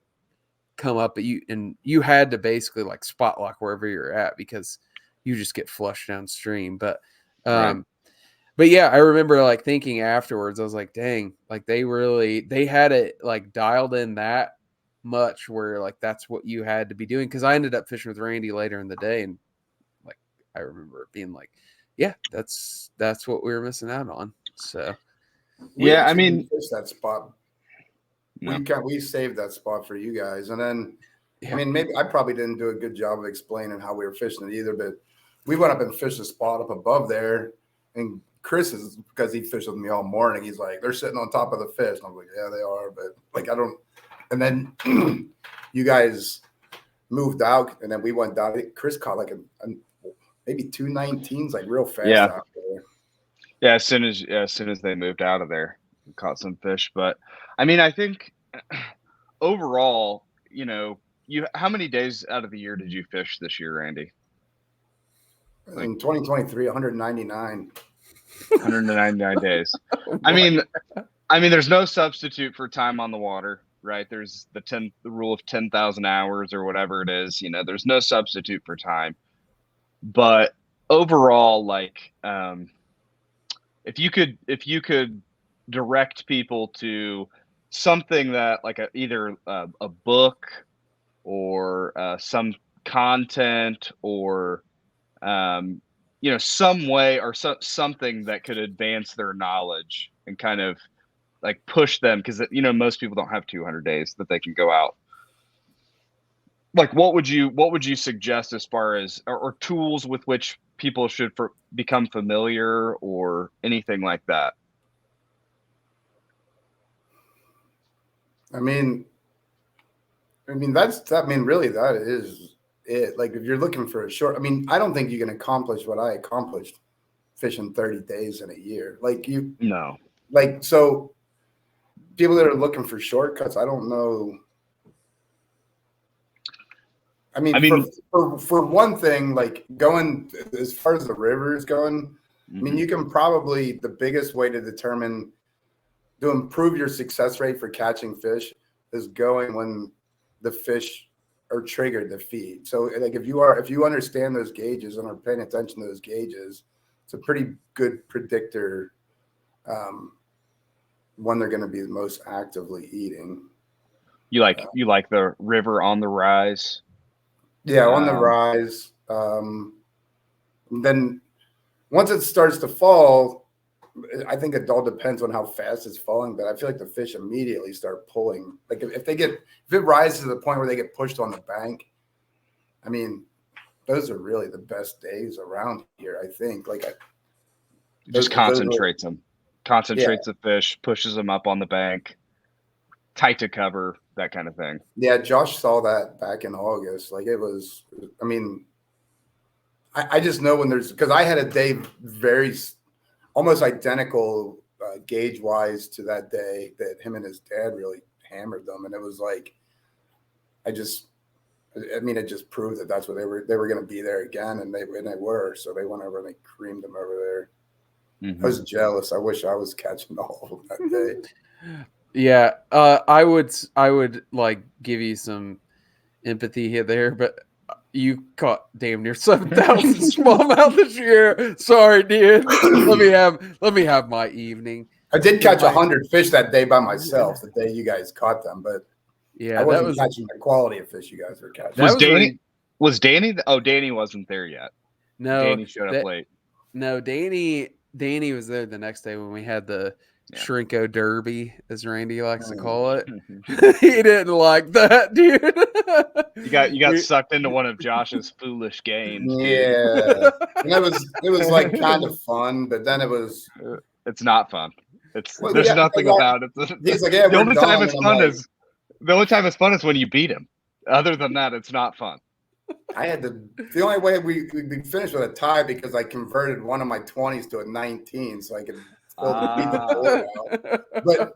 come up, but you had to basically like spot lock wherever you're at because you just get flushed downstream. But but yeah, I remember like thinking afterwards, I was like, dang, like they had it like dialed in that much where like that's what you had to be doing. Cause I ended up fishing with Randy later in the day, and like I remember it being like, yeah, that's what we were missing out on. So I mean, fished that spot. We saved that spot for you guys, and then I mean, maybe I probably didn't do a good job of explaining how we were fishing it either, but we went up and fished a spot up above there, and Chris is, because he fished with me all morning, he's like, they're sitting on top of the fish. And I'm like, yeah, they are, but like I don't. And then you guys moved out, and then we went down. Chris caught like a maybe 219s, like real fast. Yeah. Out there. Yeah. As soon as they moved out of there, we caught some fish. But I mean, I think overall, how many days out of the year did you fish this year, Randy? In 2023, 199. 199 days. I mean, there's no substitute for time on the water, right? There's the rule of 10,000 hours or whatever it is. There's no substitute for time. But overall, like, if you could direct people to something that like either a book or some content or some way or something that could advance their knowledge and kind of like push them, because most people don't have 200 days that they can go out. Like what would you suggest as far as or tools with which people should become familiar or anything like that? I mean really that is it. Like if you're looking for a short, I don't think you can accomplish what I accomplished fishing 30 days in a year. So people that are looking for shortcuts, I don't know. For one thing, like going as far as the river is going, you can probably, the biggest way to improve your success rate for catching fish is going when the fish are triggered to feed. So like if you understand those gauges and are paying attention to those gauges, it's a pretty good predictor when they're going to be most actively eating. You like the river on the rise? Yeah, on the rise. Then once it starts to fall, I think it all depends on how fast it's falling, but I feel like the fish immediately start pulling. Like if it rises to the point where they get pushed on the bank, those are really the best days around here, I think. Like just concentrates the fish, pushes them up on the bank, tight to cover, that kind of thing. Yeah, Josh saw that back in August. Like it was, I just know when because I had a day very almost identical gauge wise to that day that him and his dad really hammered them, and it was like it just proved that that's what they were going to be there again, and they were. So they went over and they creamed them over there. I was jealous. I wish I was catching all of them that day. Yeah, I would like give you some empathy here there, but you caught damn near 7,000 smallmouth this year. Sorry, dude. Let me have my evening. I did catch 100 fish that day by myself. The day you guys caught them, but Yeah, I that wasn't was catching the quality of fish you guys were catching. Was that was Danny? Was Danny? Oh, Danny wasn't there yet. no Danny showed up late. No, Danny was there the next day when we had the Shrinko Derby, as Randy likes to call it. He didn't like that, dude. You got sucked into one of Josh's foolish games, dude. Yeah, and it was like kind of fun, but then it was. It's not fun. Well, there's yeah, nothing about it. He's like, yeah, the only time it's fun like, is the only time it's fun is when you beat him. Other than that, it's not fun. The only way we finished with a tie because I converted one of my 20s to a 19, so I could fill the board out.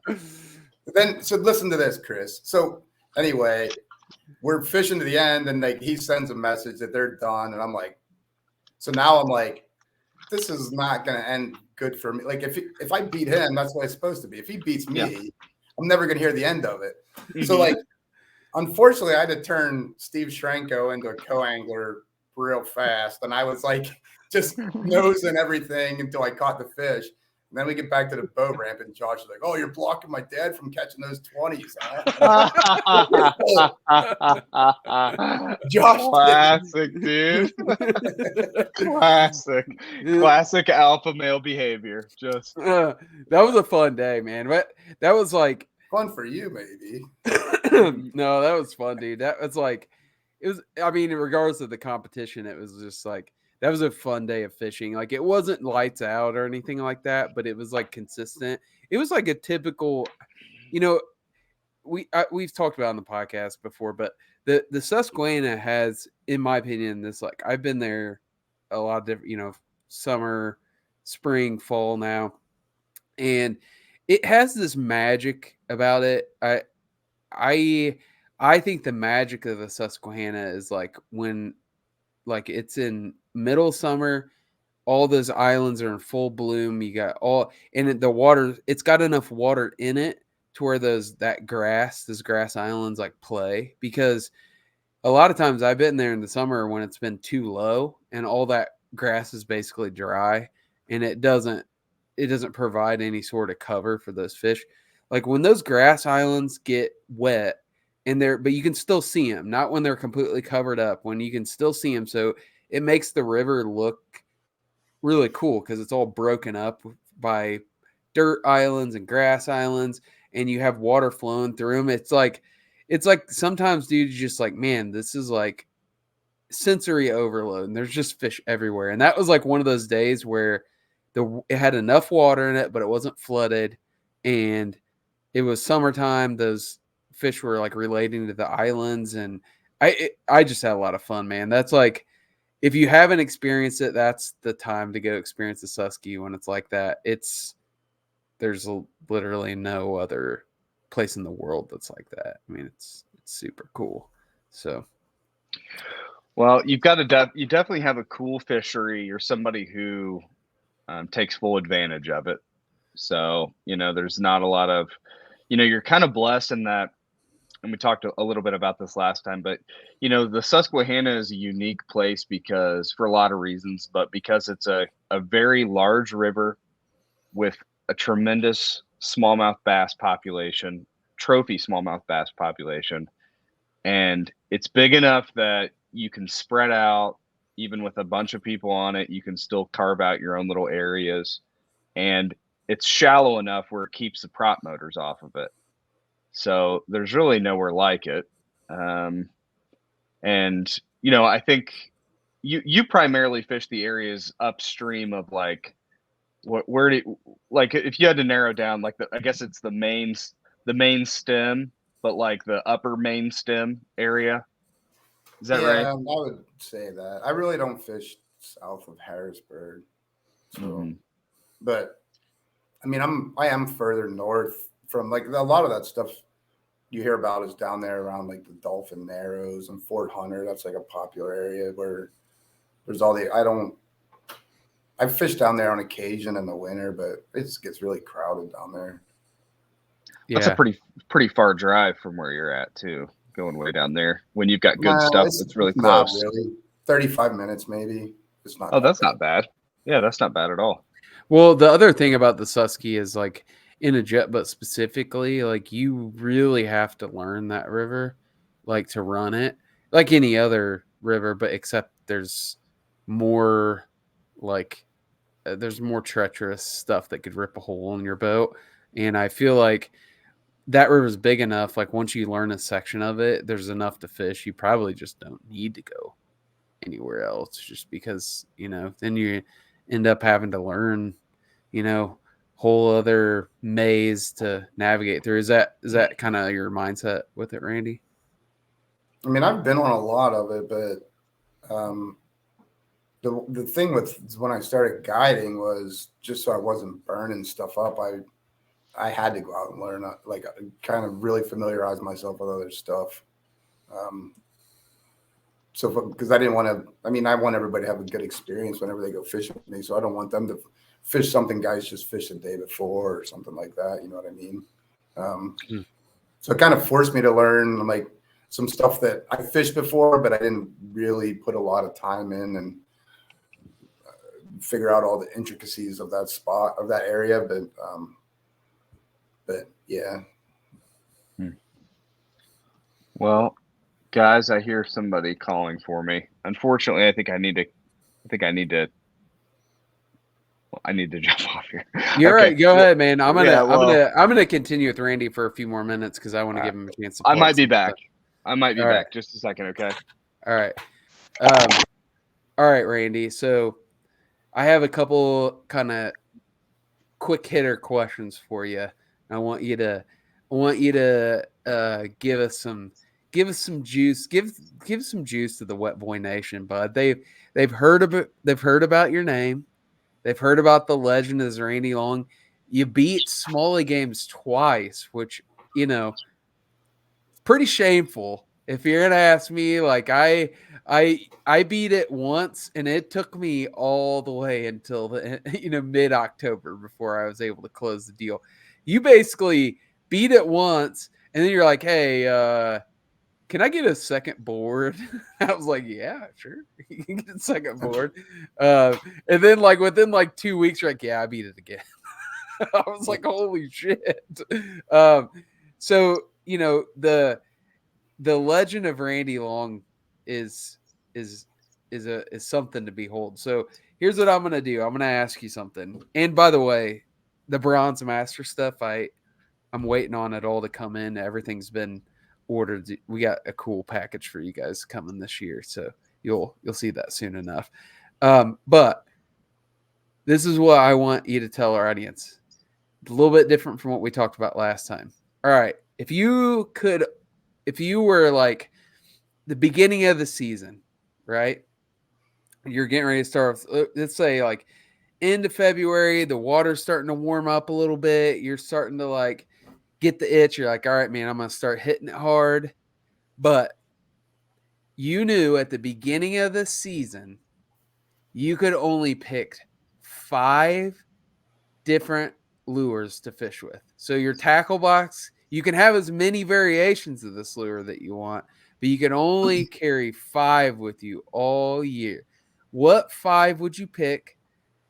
But then, so listen to this, Chris. So anyway, we're fishing to the end, and like he sends a message that they're done, and I'm like, so now I'm like, this is not going to end good for me. Like if I beat him, that's what it's supposed to be. If he beats me, I'm never going to hear the end of it. Mm-hmm. So like. Unfortunately, I had to turn Steve Shrenko into a co-angler real fast. And I was like just nosing everything until I caught the fish. And then we get back to the boat ramp and Josh is like, oh, you're blocking my dad from catching those 20s. Huh? Josh classic, dude. Classic alpha male behavior. Just that was a fun day, man. But that was like fun for you, maybe. No, that was fun, dude. That was like, it was, I mean, regardless of the competition, it was just like, that was a fun day of fishing. Like, it wasn't lights out or anything like that, but it was like consistent. It was like a typical, you know, we've talked about on the podcast before, but the Susquehanna has, in my opinion, this, like, I've been there a lot of different, you know, summer, spring, fall now, and it has this magic about it. I think the magic of the Susquehanna is like when, like, it's in middle summer, all those islands are in full bloom. You got and the water, it's got enough water in it to where those grass islands like play, because a lot of times I've been there in the summer when it's been too low and all that grass is basically dry and it doesn't provide any sort of cover for those fish. Like when those grass islands get wet but you can still see them, not when they're completely covered up, when you can still see them. So it makes the river look really cool because it's all broken up by dirt islands and grass islands and you have water flowing through them. It's like sometimes, dude, you're just like, man, this is like sensory overload and there's just fish everywhere. And that was like one of those days where it had enough water in it, but it wasn't flooded. And it was summertime. Those fish were like relating to the islands. And I just had a lot of fun, man. That's like, if you haven't experienced it, that's the time to go experience the Susky when it's like that. There's literally no other place in the world that's like that. I mean, it's super cool. So, well, you definitely have a cool fishery. You're somebody who takes full advantage of it. So, you know, there's not a lot of, you know, you're kind of blessed in that. And we talked a little bit about this last time, but, you know, the Susquehanna is a unique place because for a lot of reasons, but because it's a very large river with a tremendous smallmouth bass population, trophy smallmouth bass population. And it's big enough that you can spread out, even with a bunch of people on it, you can still carve out your own little areas. And it's shallow enough where it keeps the prop motors off of it. So there's really nowhere like it. And, you know, I think you primarily fish the areas upstream of like, where do like, if you had to narrow down, like I guess it's the main stem, but like the upper main stem area. Is that right? Yeah, I would say that. I really don't fish south of Harrisburg. So, but I mean, I am further north from, like, a lot of that stuff you hear about is down there around like the Dolphin Narrows and Fort Hunter. That's like a popular area where there's I fish down there on occasion in the winter, but it just gets really crowded down there. That's a pretty far drive from where you're at too, going way down there when you've got good stuff that's really close. Not really. 35 minutes maybe. It's not. Oh, that's not bad. Yeah, that's not bad at all. Well, the other thing about the Susky is, like, in a jet boat specifically, like you really have to learn that river, like to run it like any other river, but except there's more like there's more treacherous stuff that could rip a hole in your boat. And I feel like that river's big enough. Like once you learn a section of it, there's enough to fish. You probably just don't need to go anywhere else just because, then you end up having to learn, whole other maze to navigate through. Is that kind of your mindset with it, Randy? I mean, I've been on a lot of it, but the thing with when I started guiding was just so I wasn't burning stuff up. I had to go out and learn, like kind of really familiarize myself with other stuff. So because I didn't want to, I mean, I want everybody to have a good experience whenever they go fishing with me. So I don't want them to fish something guys just fished the day before or something like that. You know what I mean? So it kind of forced me to learn like some stuff that I fished before, but I didn't really put a lot of time in and figure out all the intricacies of that spot, of that area. But yeah. Well, guys, I hear somebody calling for me. Unfortunately, I need to jump off here. You're right. Go ahead, man. I'm gonna continue with Randy for a few more minutes because I want to give him a chance to. I might be back. Just a second, okay? All right. All right, Randy. So I have a couple kind of quick hitter questions for you. I want you to give us some juice. Give some juice to the Wet Boy Nation, bud. They've heard about your name. They've heard about the legend as Randy Long. You beat Smalley Games twice, which, it's pretty shameful. If you're gonna ask me, like I beat it once, and it took me all the way until the mid-October before I was able to close the deal. You basically beat it once, and then you're like, hey, can I get a second board? I was like, yeah, sure. You can get a second board. And then within 2 weeks, you're like, yeah, I beat it again. I was like, holy shit. So, the legend of Randy Long is something to behold. So here's what I'm going to do. I'm going to ask you something. And by the way, the Bronze Master stuff, I'm waiting on it all to come in. Everything's been ordered. We got a cool package for you guys coming this year, so you'll see that soon enough. But this is what I want you to tell our audience. It's a little bit different from what we talked about last time. All right, if you were like the beginning of the season, right? You're getting ready to start off, let's say like end of February, the water's starting to warm up a little bit. You're starting to get the itch. You're like, all right, man, I'm going to start hitting it hard. But you knew at the beginning of the season, you could only pick 5 different lures to fish with. So your tackle box, you can have as many variations of this lure that you want, but you can only carry 5 with you all year. What 5 would you pick?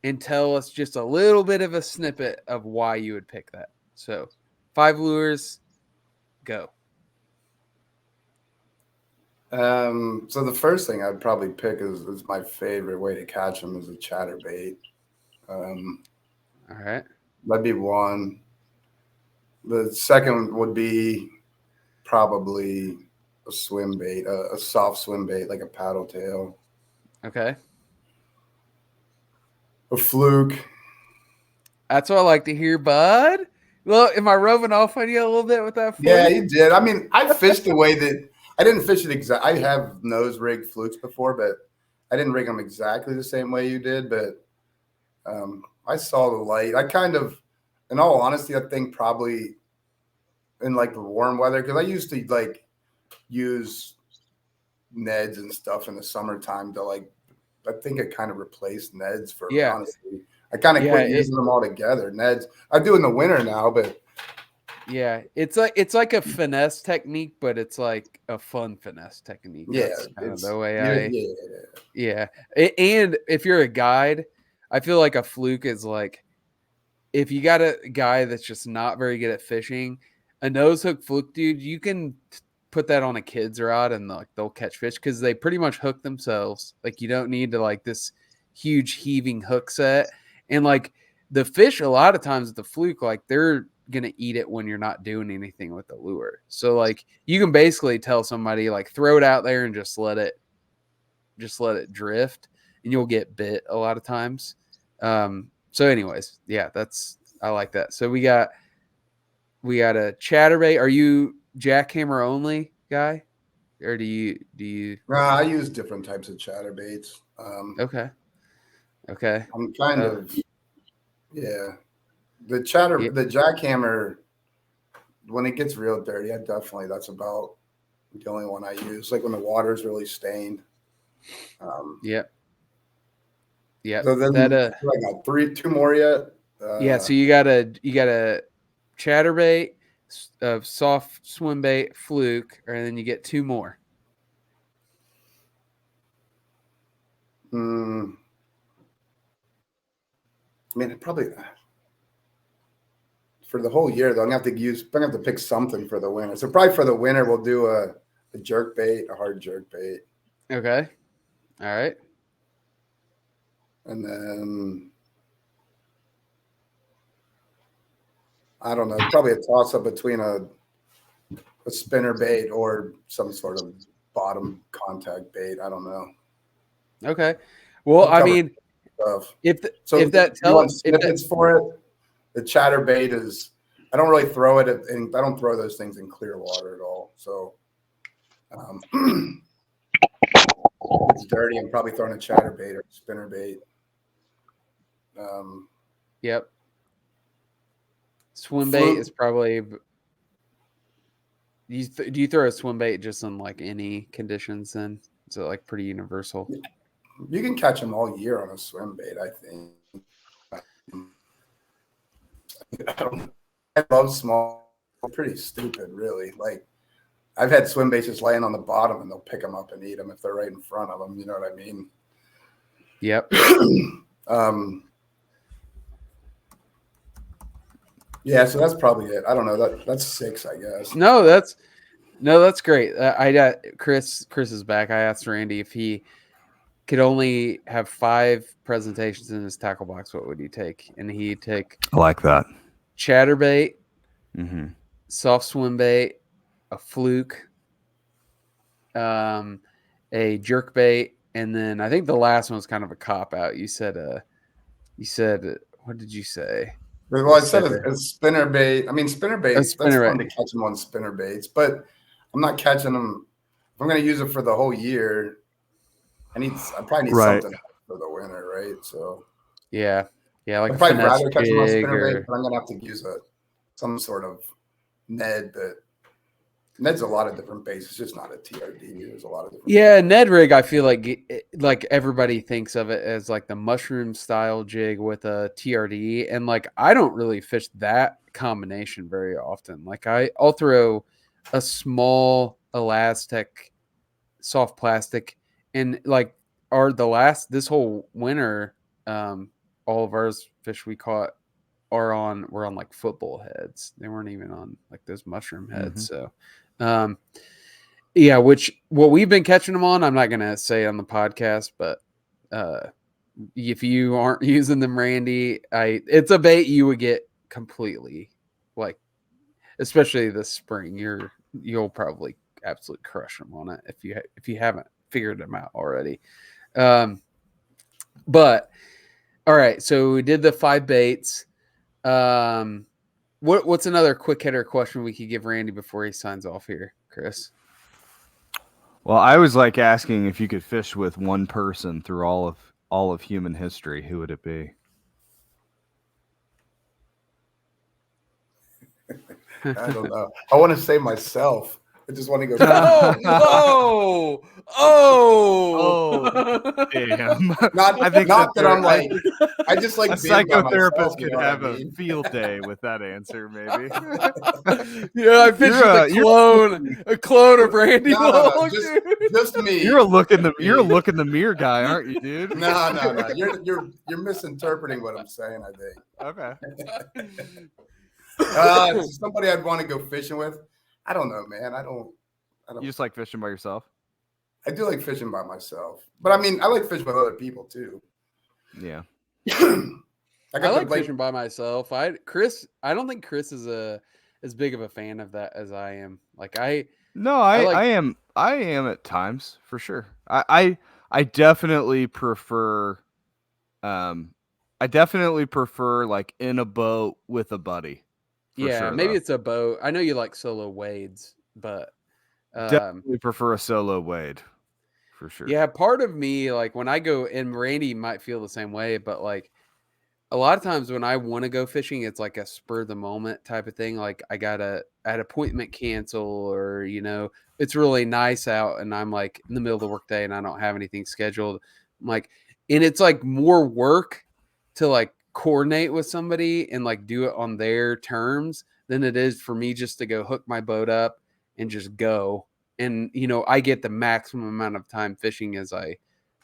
And tell us just a little bit of a snippet of why you would pick that. So 5 lures, go. So the first thing I'd probably pick is my favorite way to catch them is a chatterbait. All right. That'd be one. The second would be probably a swim bait, a soft swim bait, like a paddle tail. Okay. A fluke. That's what I like to hear, bud. Well, am I rubbing off on you a little bit with that fluke? Yeah, you did. I mean, I fished the way that I didn't fish it exactly. I have nose rigged flukes before, but I didn't rig them exactly the same way you did. But I saw the light. I kind of, in all honesty, I think probably in the warm weather, because I used to use Neds and stuff in the summertime to I think I kind of replaced Neds for honestly. I kind of quit using them all together. Neds I do in the winter now, but yeah, it's like a finesse technique, but it's like a fun finesse technique. Yeah, that's kind of the way yeah. And if you're a guide, I feel like a fluke is like if you got a guy that's just not very good at fishing, a nose hook fluke, dude, you can put that on a kid's rod and like they'll catch fish because they pretty much hook themselves. Like you don't need to like this huge heaving hook set. And like the fish, a lot of times with the fluke, like they're gonna eat it when you're not doing anything with the lure. So like you can basically tell somebody like throw it out there and just let it drift, and you'll get bit a lot of times. So anyways, yeah, I like that. So we got a chatterbait. Are you jackhammer only guy, or do you? I use different types of chatterbaits. Okay. I'm kind of the jackhammer. When it gets real dirty, that's about the only one I use. Like when the water's really stained. Yep. So then I got two more yet. Yeah. So you got a chatterbait, soft swim bait, fluke, and then you get two more. I mean, probably for the whole year though. I'm gonna have to pick something for the winter. So probably for the winter, we'll do a jerk bait, a hard jerk bait. Okay. All right. And then I don't know, probably a toss up between a spinner bait or some sort of bottom contact bait. I don't know. Okay. Well, I mean, if that tells snippets for it, the chatterbait is. I don't really throw it and I don't throw those things in clear water at all. So it's dirty. I'm probably throwing a chatterbait or a spinner bait. Yep. Swim bait is probably. Do you throw a swim bait just in like any conditions? Then is it like pretty universal? You can catch them all year on a swim bait, I think. I love small. Pretty stupid, really. Like I've had swim baits just laying on the bottom, and they'll pick them up and eat them if they're right in front of them. You know what I mean? Yep. Yeah. So that's probably it. I don't know. That's 6, I guess. No, that's great. I got Chris. Chris is back. I asked Randy if he could only have 5 presentations in his tackle box, what would he take? And he'd take. I like that. Chatterbait, soft swim bait, a fluke, a jerk bait, and then I think the last one was kind of a cop out. You said what did you say? Well, I said a spinner bait. I mean, spinner baits. That's fun to catch them on spinner baits, but I'm not catching them. If I'm going to use it for the whole year, I probably need something for the winter, right? So yeah, like I'd probably rather catch them on spinner bait, but I'm going to have to use some sort of Ned. Ned's a lot of different baits. It's just not a TRD. There's a lot of different. Yeah, baits. Ned rig. I feel like everybody thinks of it as like the mushroom style jig with a TRD, and like I don't really fish that combination very often. Like I'll throw a small elastic, soft plastic, and like this whole winter, all of ours fish we caught were on like football heads. They weren't even on like those mushroom heads. So yeah, what we've been catching them on, I'm not gonna say on the podcast, but if you aren't using them, Randy, it's a bait you would get completely, like, especially this spring. You'll probably absolutely crush them on it if you haven't figured them out already. But all right, so we did the 5 baits. What's another quick hitter question we could give Randy before he signs off here, Chris? Well, I was like asking if you could fish with one person through all of human history, who would it be? I don't know. I want to say myself. I just want to go. Oh, damn. Not, I think not that I'm I like, think I just like a being by psychotherapist myself, you could know what I have a mean? field day with that answer, maybe. Yeah, I pictured a clone of Randy No, Long, just me. You're a look in the mirror guy, aren't you, dude? No. You're misinterpreting what I'm saying, I think. Okay. Somebody I'd want to go fishing with. I don't know, man. I don't. You just like fishing by yourself? I do like fishing by myself, but I mean, I like fishing with other people too. Yeah. I like fishing by myself. I don't think Chris is as big of a fan of that as I am. Like I am at times for sure. I definitely prefer like in a boat with a buddy. Yeah, sure, maybe though. it's a boat. I know you like solo wades, but definitely prefer a solo wade for sure. Yeah, part of me, like when I go, and Randy might feel the same way, but like a lot of times when I want to go fishing, it's like a spur of the moment type of thing. Like I got an appointment cancel, or it's really nice out, and I'm like in the middle of the workday and I don't have anything scheduled. I'm like, and it's like more work to like coordinate with somebody and like do it on their terms than it is for me just to go hook my boat up and just go. And I get the maximum amount of time fishing as I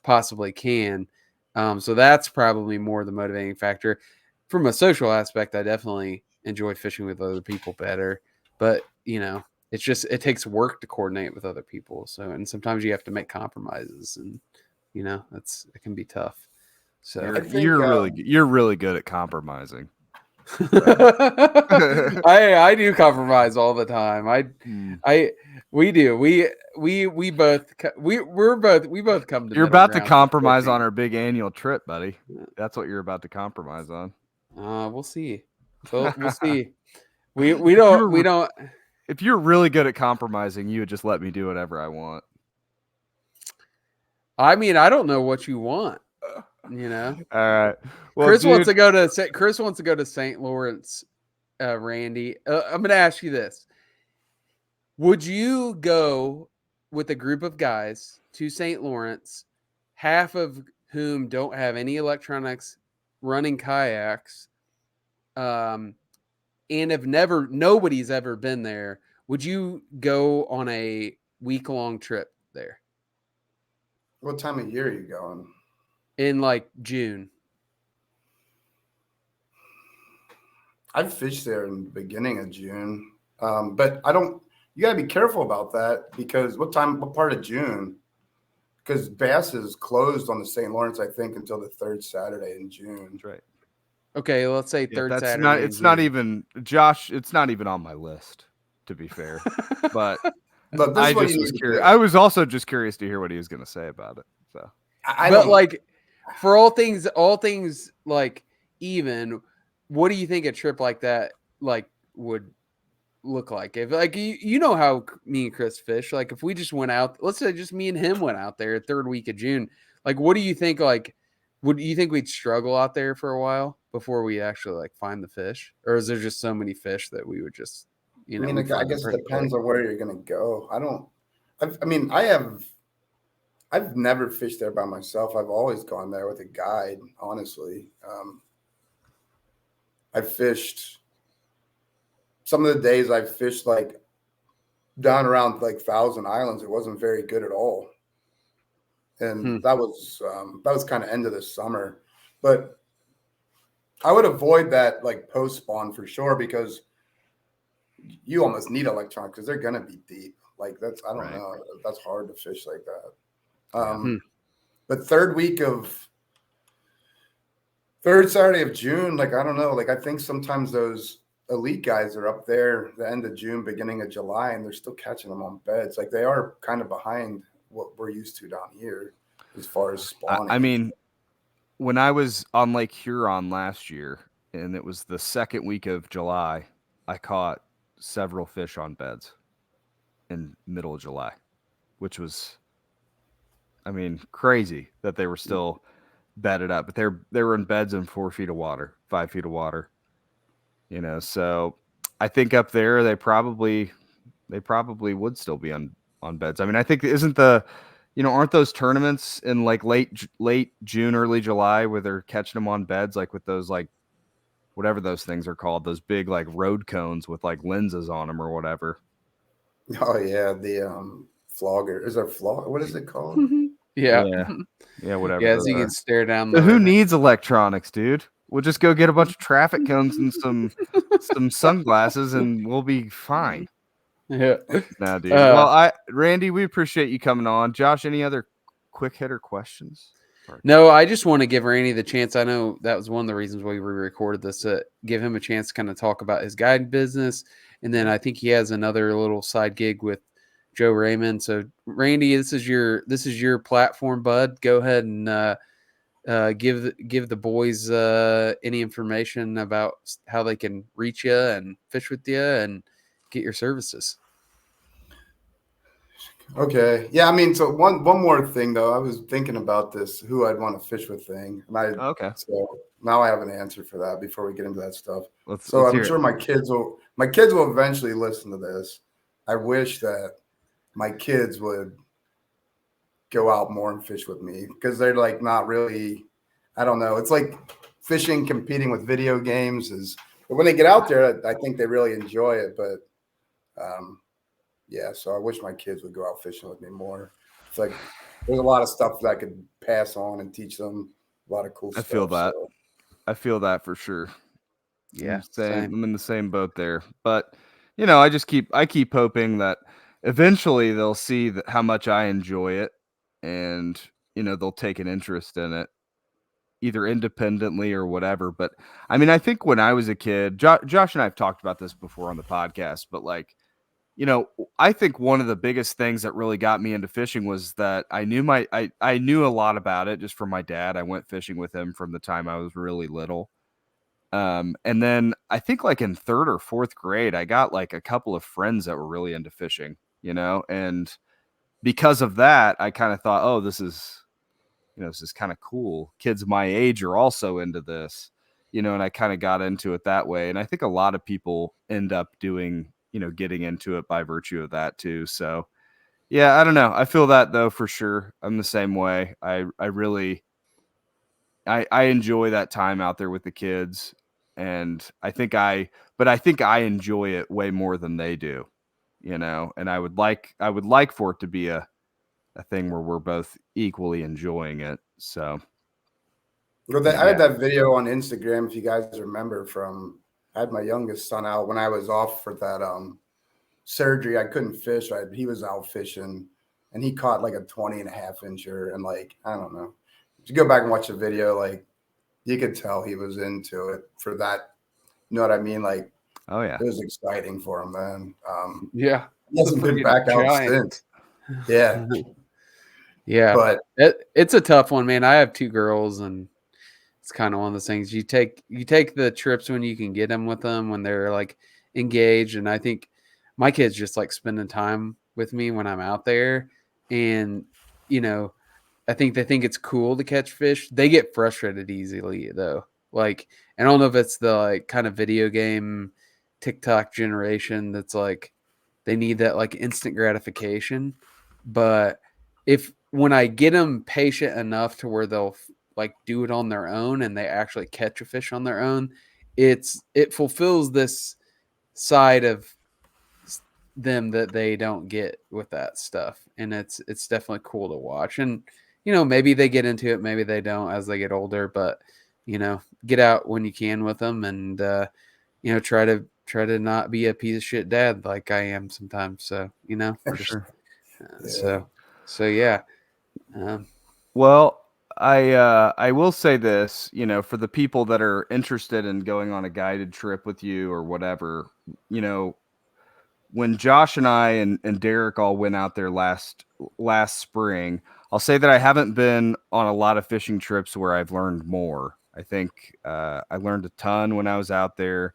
possibly can. So that's probably more the motivating factor. From a social aspect, I definitely enjoy fishing with other people better. But it's just it takes work to coordinate with other people. So and sometimes you have to make compromises, and it can be tough. So you're really good at compromising. I do compromise all the time. We do. We both come to. You're about to compromise on our big annual trip, buddy. That's what you're about to compromise on. We'll see. We'll see. We don't. If you're really good at compromising, you would just let me do whatever I want. I mean, I don't know what you want. All right. Well, Chris wants to go to St. Lawrence. Randy, I'm going to ask you this: would you go with a group of guys to St. Lawrence, half of whom don't have any electronics, running kayaks, and nobody's ever been there? Would you go on a week-long trip there? What time of year are you going? In like June. I've fished there in the beginning of June, but you got to be careful about that because what part of June? Because Bass is closed on the St. Lawrence, I think, until the third Saturday in June. That's right. Okay, let's say third Saturday. Not even Josh. It's not even on my list, to be fair. But I just was curious. I was also just curious to hear what he was going to say about it. So, like for all things like even. What do you think a trip like that would look like? If like how me and Chris fish, like if we just went out, let's say just me and him went out there third week of June, like what do you think? Like, would you think we'd struggle out there for a while before we actually like find the fish, or is there just so many fish that we would just I mean, I guess it depends on where you're gonna go. I've never fished there by myself. I've always gone there with a guide. Honestly. I fished some of the days I fished like down around like Thousand Islands. It wasn't very good at all. And that was kind of end of the summer, but I would avoid that like post spawn for sure, because you almost need electronics because they're going to be deep. Like I don't know. That's hard to fish like that. But third Saturday of June, like, I don't know. Like, I think sometimes those elite guys are up there the end of June, beginning of July, and they're still catching them on beds. Like, they are kind of behind what we're used to down here as far as spawning. I mean, when I was on Lake Huron last year, and it was the second week of July, I caught several fish on beds in middle of July, which was, I mean, crazy that they were still bedded up, but they were in beds in 4 feet of water, 5 feet of water, so I think up there they probably they probably would still be on beds. I mean, I think aren't those tournaments in like late June, early July where they're catching them on beds, like with those like whatever those things are called, those big like road cones with like lenses on them or whatever. Oh yeah, the flogger. Is there flog? What is it called? Yeah, Whatever. Yeah, so you can stare down. So who needs electronics, dude? We'll just go get a bunch of traffic cones and some sunglasses, and we'll be fine. Yeah. Nah, dude. Well, Randy, we appreciate you coming on. Josh, any other quick hitter questions? No, I just want to give Randy the chance. I know that was one of the reasons why we recorded this, to give him a chance to kind of talk about his guide business. And then I think he has another little side gig with Joe Raymond. So Randy, this is your platform, bud. Go ahead and give the boys any information about how they can reach you and fish with you and get your services. Okay. Yeah, I mean, so one more thing though. I was thinking about this who I'd want to fish with thing. And okay. So now I have an answer for that before we get into that stuff. Let's I'm sure my kids will eventually listen to this. I wish that my kids would go out more and fish with me, because they're like not really, I don't know. It's like fishing competing with video games but when they get out there, I think they really enjoy it. But yeah, so I wish my kids would go out fishing with me more. It's like there's a lot of stuff that I could pass on and teach them, a lot of cool stuff. I feel that. So. I feel that for sure. Yeah, I'm in the same boat there. But I keep hoping that eventually they'll see how much I enjoy it, and they'll take an interest in it, either independently or whatever. But I mean, I think when I was a kid, Josh and I have talked about this before on the podcast, but like, I think one of the biggest things that really got me into fishing was that I knew a lot about it just from my dad. I went fishing with him from the time I was really little. And then I think like in 3rd or 4th grade, I got like a couple of friends that were really into fishing, and because of that, I kind of thought, oh, this is kind of cool. Kids my age are also into this, and I kind of got into it that way. And I think a lot of people end up getting into it by virtue of that too. So yeah, I don't know. I feel that though, for sure. I'm the same way. I really enjoy that time out there with the kids, and I think I enjoy it way more than they do, and I would like for it to be a thing where we're both equally enjoying it. So I had that video on Instagram, if you guys remember, I had my youngest son out when I was off for that surgery. I couldn't fish. He was out fishing, and he caught like a 20.5-incher, and like, I don't know. If you go back and watch the video, like you could tell he was into it for that. You know what I mean? Like, oh yeah, it was exciting for him then. Yeah, he hasn't been back out since. Yeah, yeah, but it's a tough one, man. I have 2 girls, and it's kind of one of those things. You take the trips when you can get them with them, when they're like engaged, and I think my kids just like spending time with me when I'm out there, and I think they think it's cool to catch fish. They get frustrated easily though. Like, I don't know if it's the like kind of video game TikTok generation that's like they need that like instant gratification. But when I get them patient enough to where they'll like do it on their own and they actually catch a fish on their own, it fulfills this side of them that they don't get with that stuff, and it's definitely cool to watch. And maybe they get into it, maybe they don't as they get older, but get out when you can with them, and try to not be a piece of shit dad like I am sometimes. So for sure. So yeah. Well, I will say this, for the people that are interested in going on a guided trip with you or whatever, when Josh and I and Derek all went out there last spring, I'll say that I haven't been on a lot of fishing trips where I've learned more. I think I learned a ton when I was out there.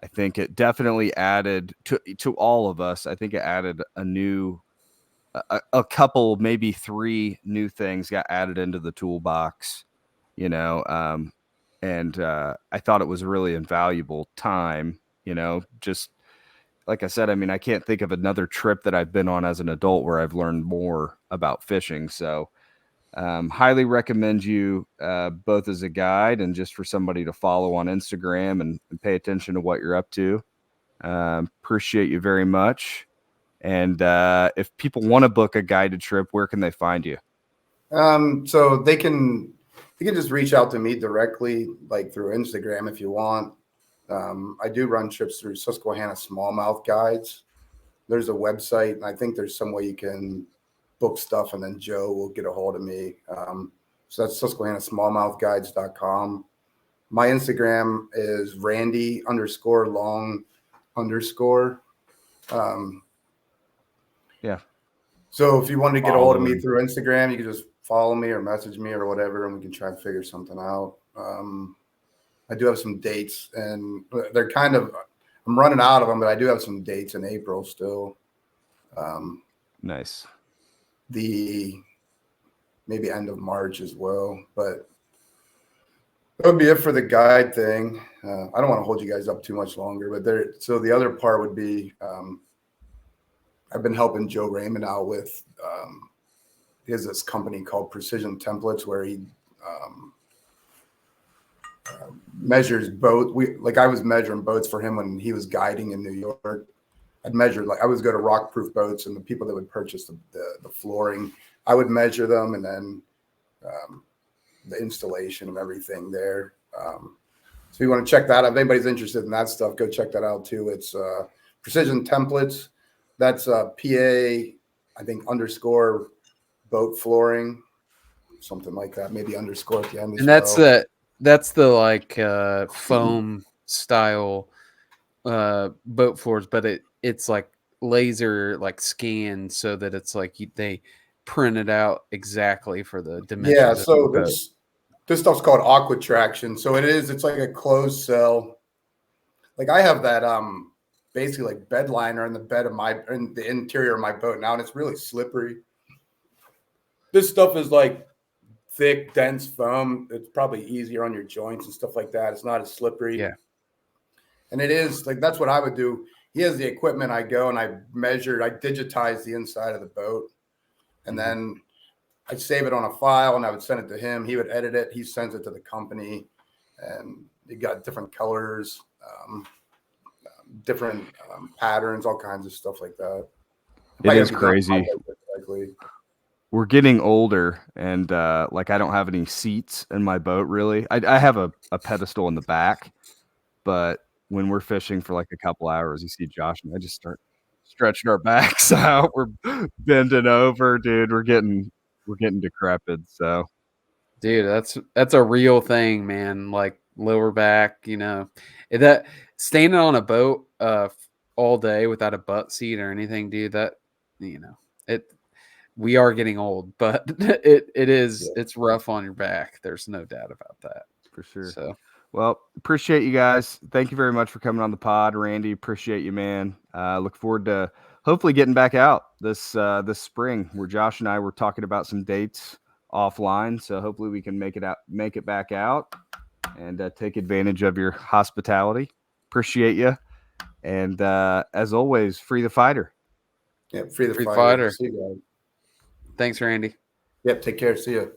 I think it definitely added to all of us. I think it added a couple, maybe 3 new things got added into the toolbox, and I thought it was really invaluable time, just like I said, I mean, I can't think of another trip that I've been on as an adult where I've learned more about fishing. So highly recommend you both as a guide and just for somebody to follow on Instagram and pay attention to what you're up to. Appreciate you very much. And if people want to book a guided trip, where can they find you? So they can just reach out to me directly, like through Instagram if you want. I do run trips through Susquehanna Smallmouth Guides. There's a website, and I think there's some way you can book stuff, and then Joe will get a hold of me. So that's SusquehannaSmallmouthGuides.com. My Instagram is Randy_long_. Yeah. So if you wanted to get a hold of me through Instagram, you can just follow me or message me or whatever, and we can try and figure something out. I do have some dates, and they're I'm running out of them, but I do have some dates in April still. Nice. Maybe end of March as well, but that would be it for the guide thing. I don't want to hold you guys up too much longer, but so the other part would be, I've been helping Joe Raymond out with, he has this company called Precision Templates where he measures boat. I was measuring boats for him when he was guiding in New York. I'd measure, I would go to rock-proof boats, and the people that would purchase the flooring, I would measure them, and then the installation of everything there. So you want to check that out. If anybody's interested in that stuff, go check that out too. It's Precision Templates. That's PA, I think, _ boat flooring, something like that. Maybe _ at the end. And that's the like foam style boat floors, but it's like laser like scanned so that it's like they print it out exactly for the dimensions. Yeah, so this stuff's called aqua traction. So it's like a closed cell. Like I have that basically like bed liner in the interior of my boat now, and it's really slippery. This stuff is like thick, dense foam. It's probably easier on your joints and stuff like that. It's not as slippery. Yeah. And it is like, that's what I would do. He has the equipment. I go and I digitize the inside of the boat, and then I'd save it on a file, and I would send it to him. He would edit it. He sends it to the company, and you got different colors, different patterns, all kinds of stuff like that. It is crazy. We're getting older, and like I don't have any seats in my boat really. I have a pedestal in the back, but when we're fishing for like a couple hours, you see Josh and I just start stretching our backs out. We're bending over, dude. We're getting decrepit. So, dude, that's a real thing, man. Like lower back, that standing on a boat all day without a butt seat or anything, dude. That we are getting old, but it's rough on your back. There's no doubt about that. For sure. So, well, appreciate you guys. Thank you very much for coming on the pod, Randy. Appreciate you, man. Look forward to hopefully getting back out this spring. Where Josh and I were talking about some dates offline, so hopefully we can make it back out, and take advantage of your hospitality. Appreciate you, and as always, free the fighter. Yeah, free the fighter. See you guys. Thanks, Randy. Yep, take care. See you.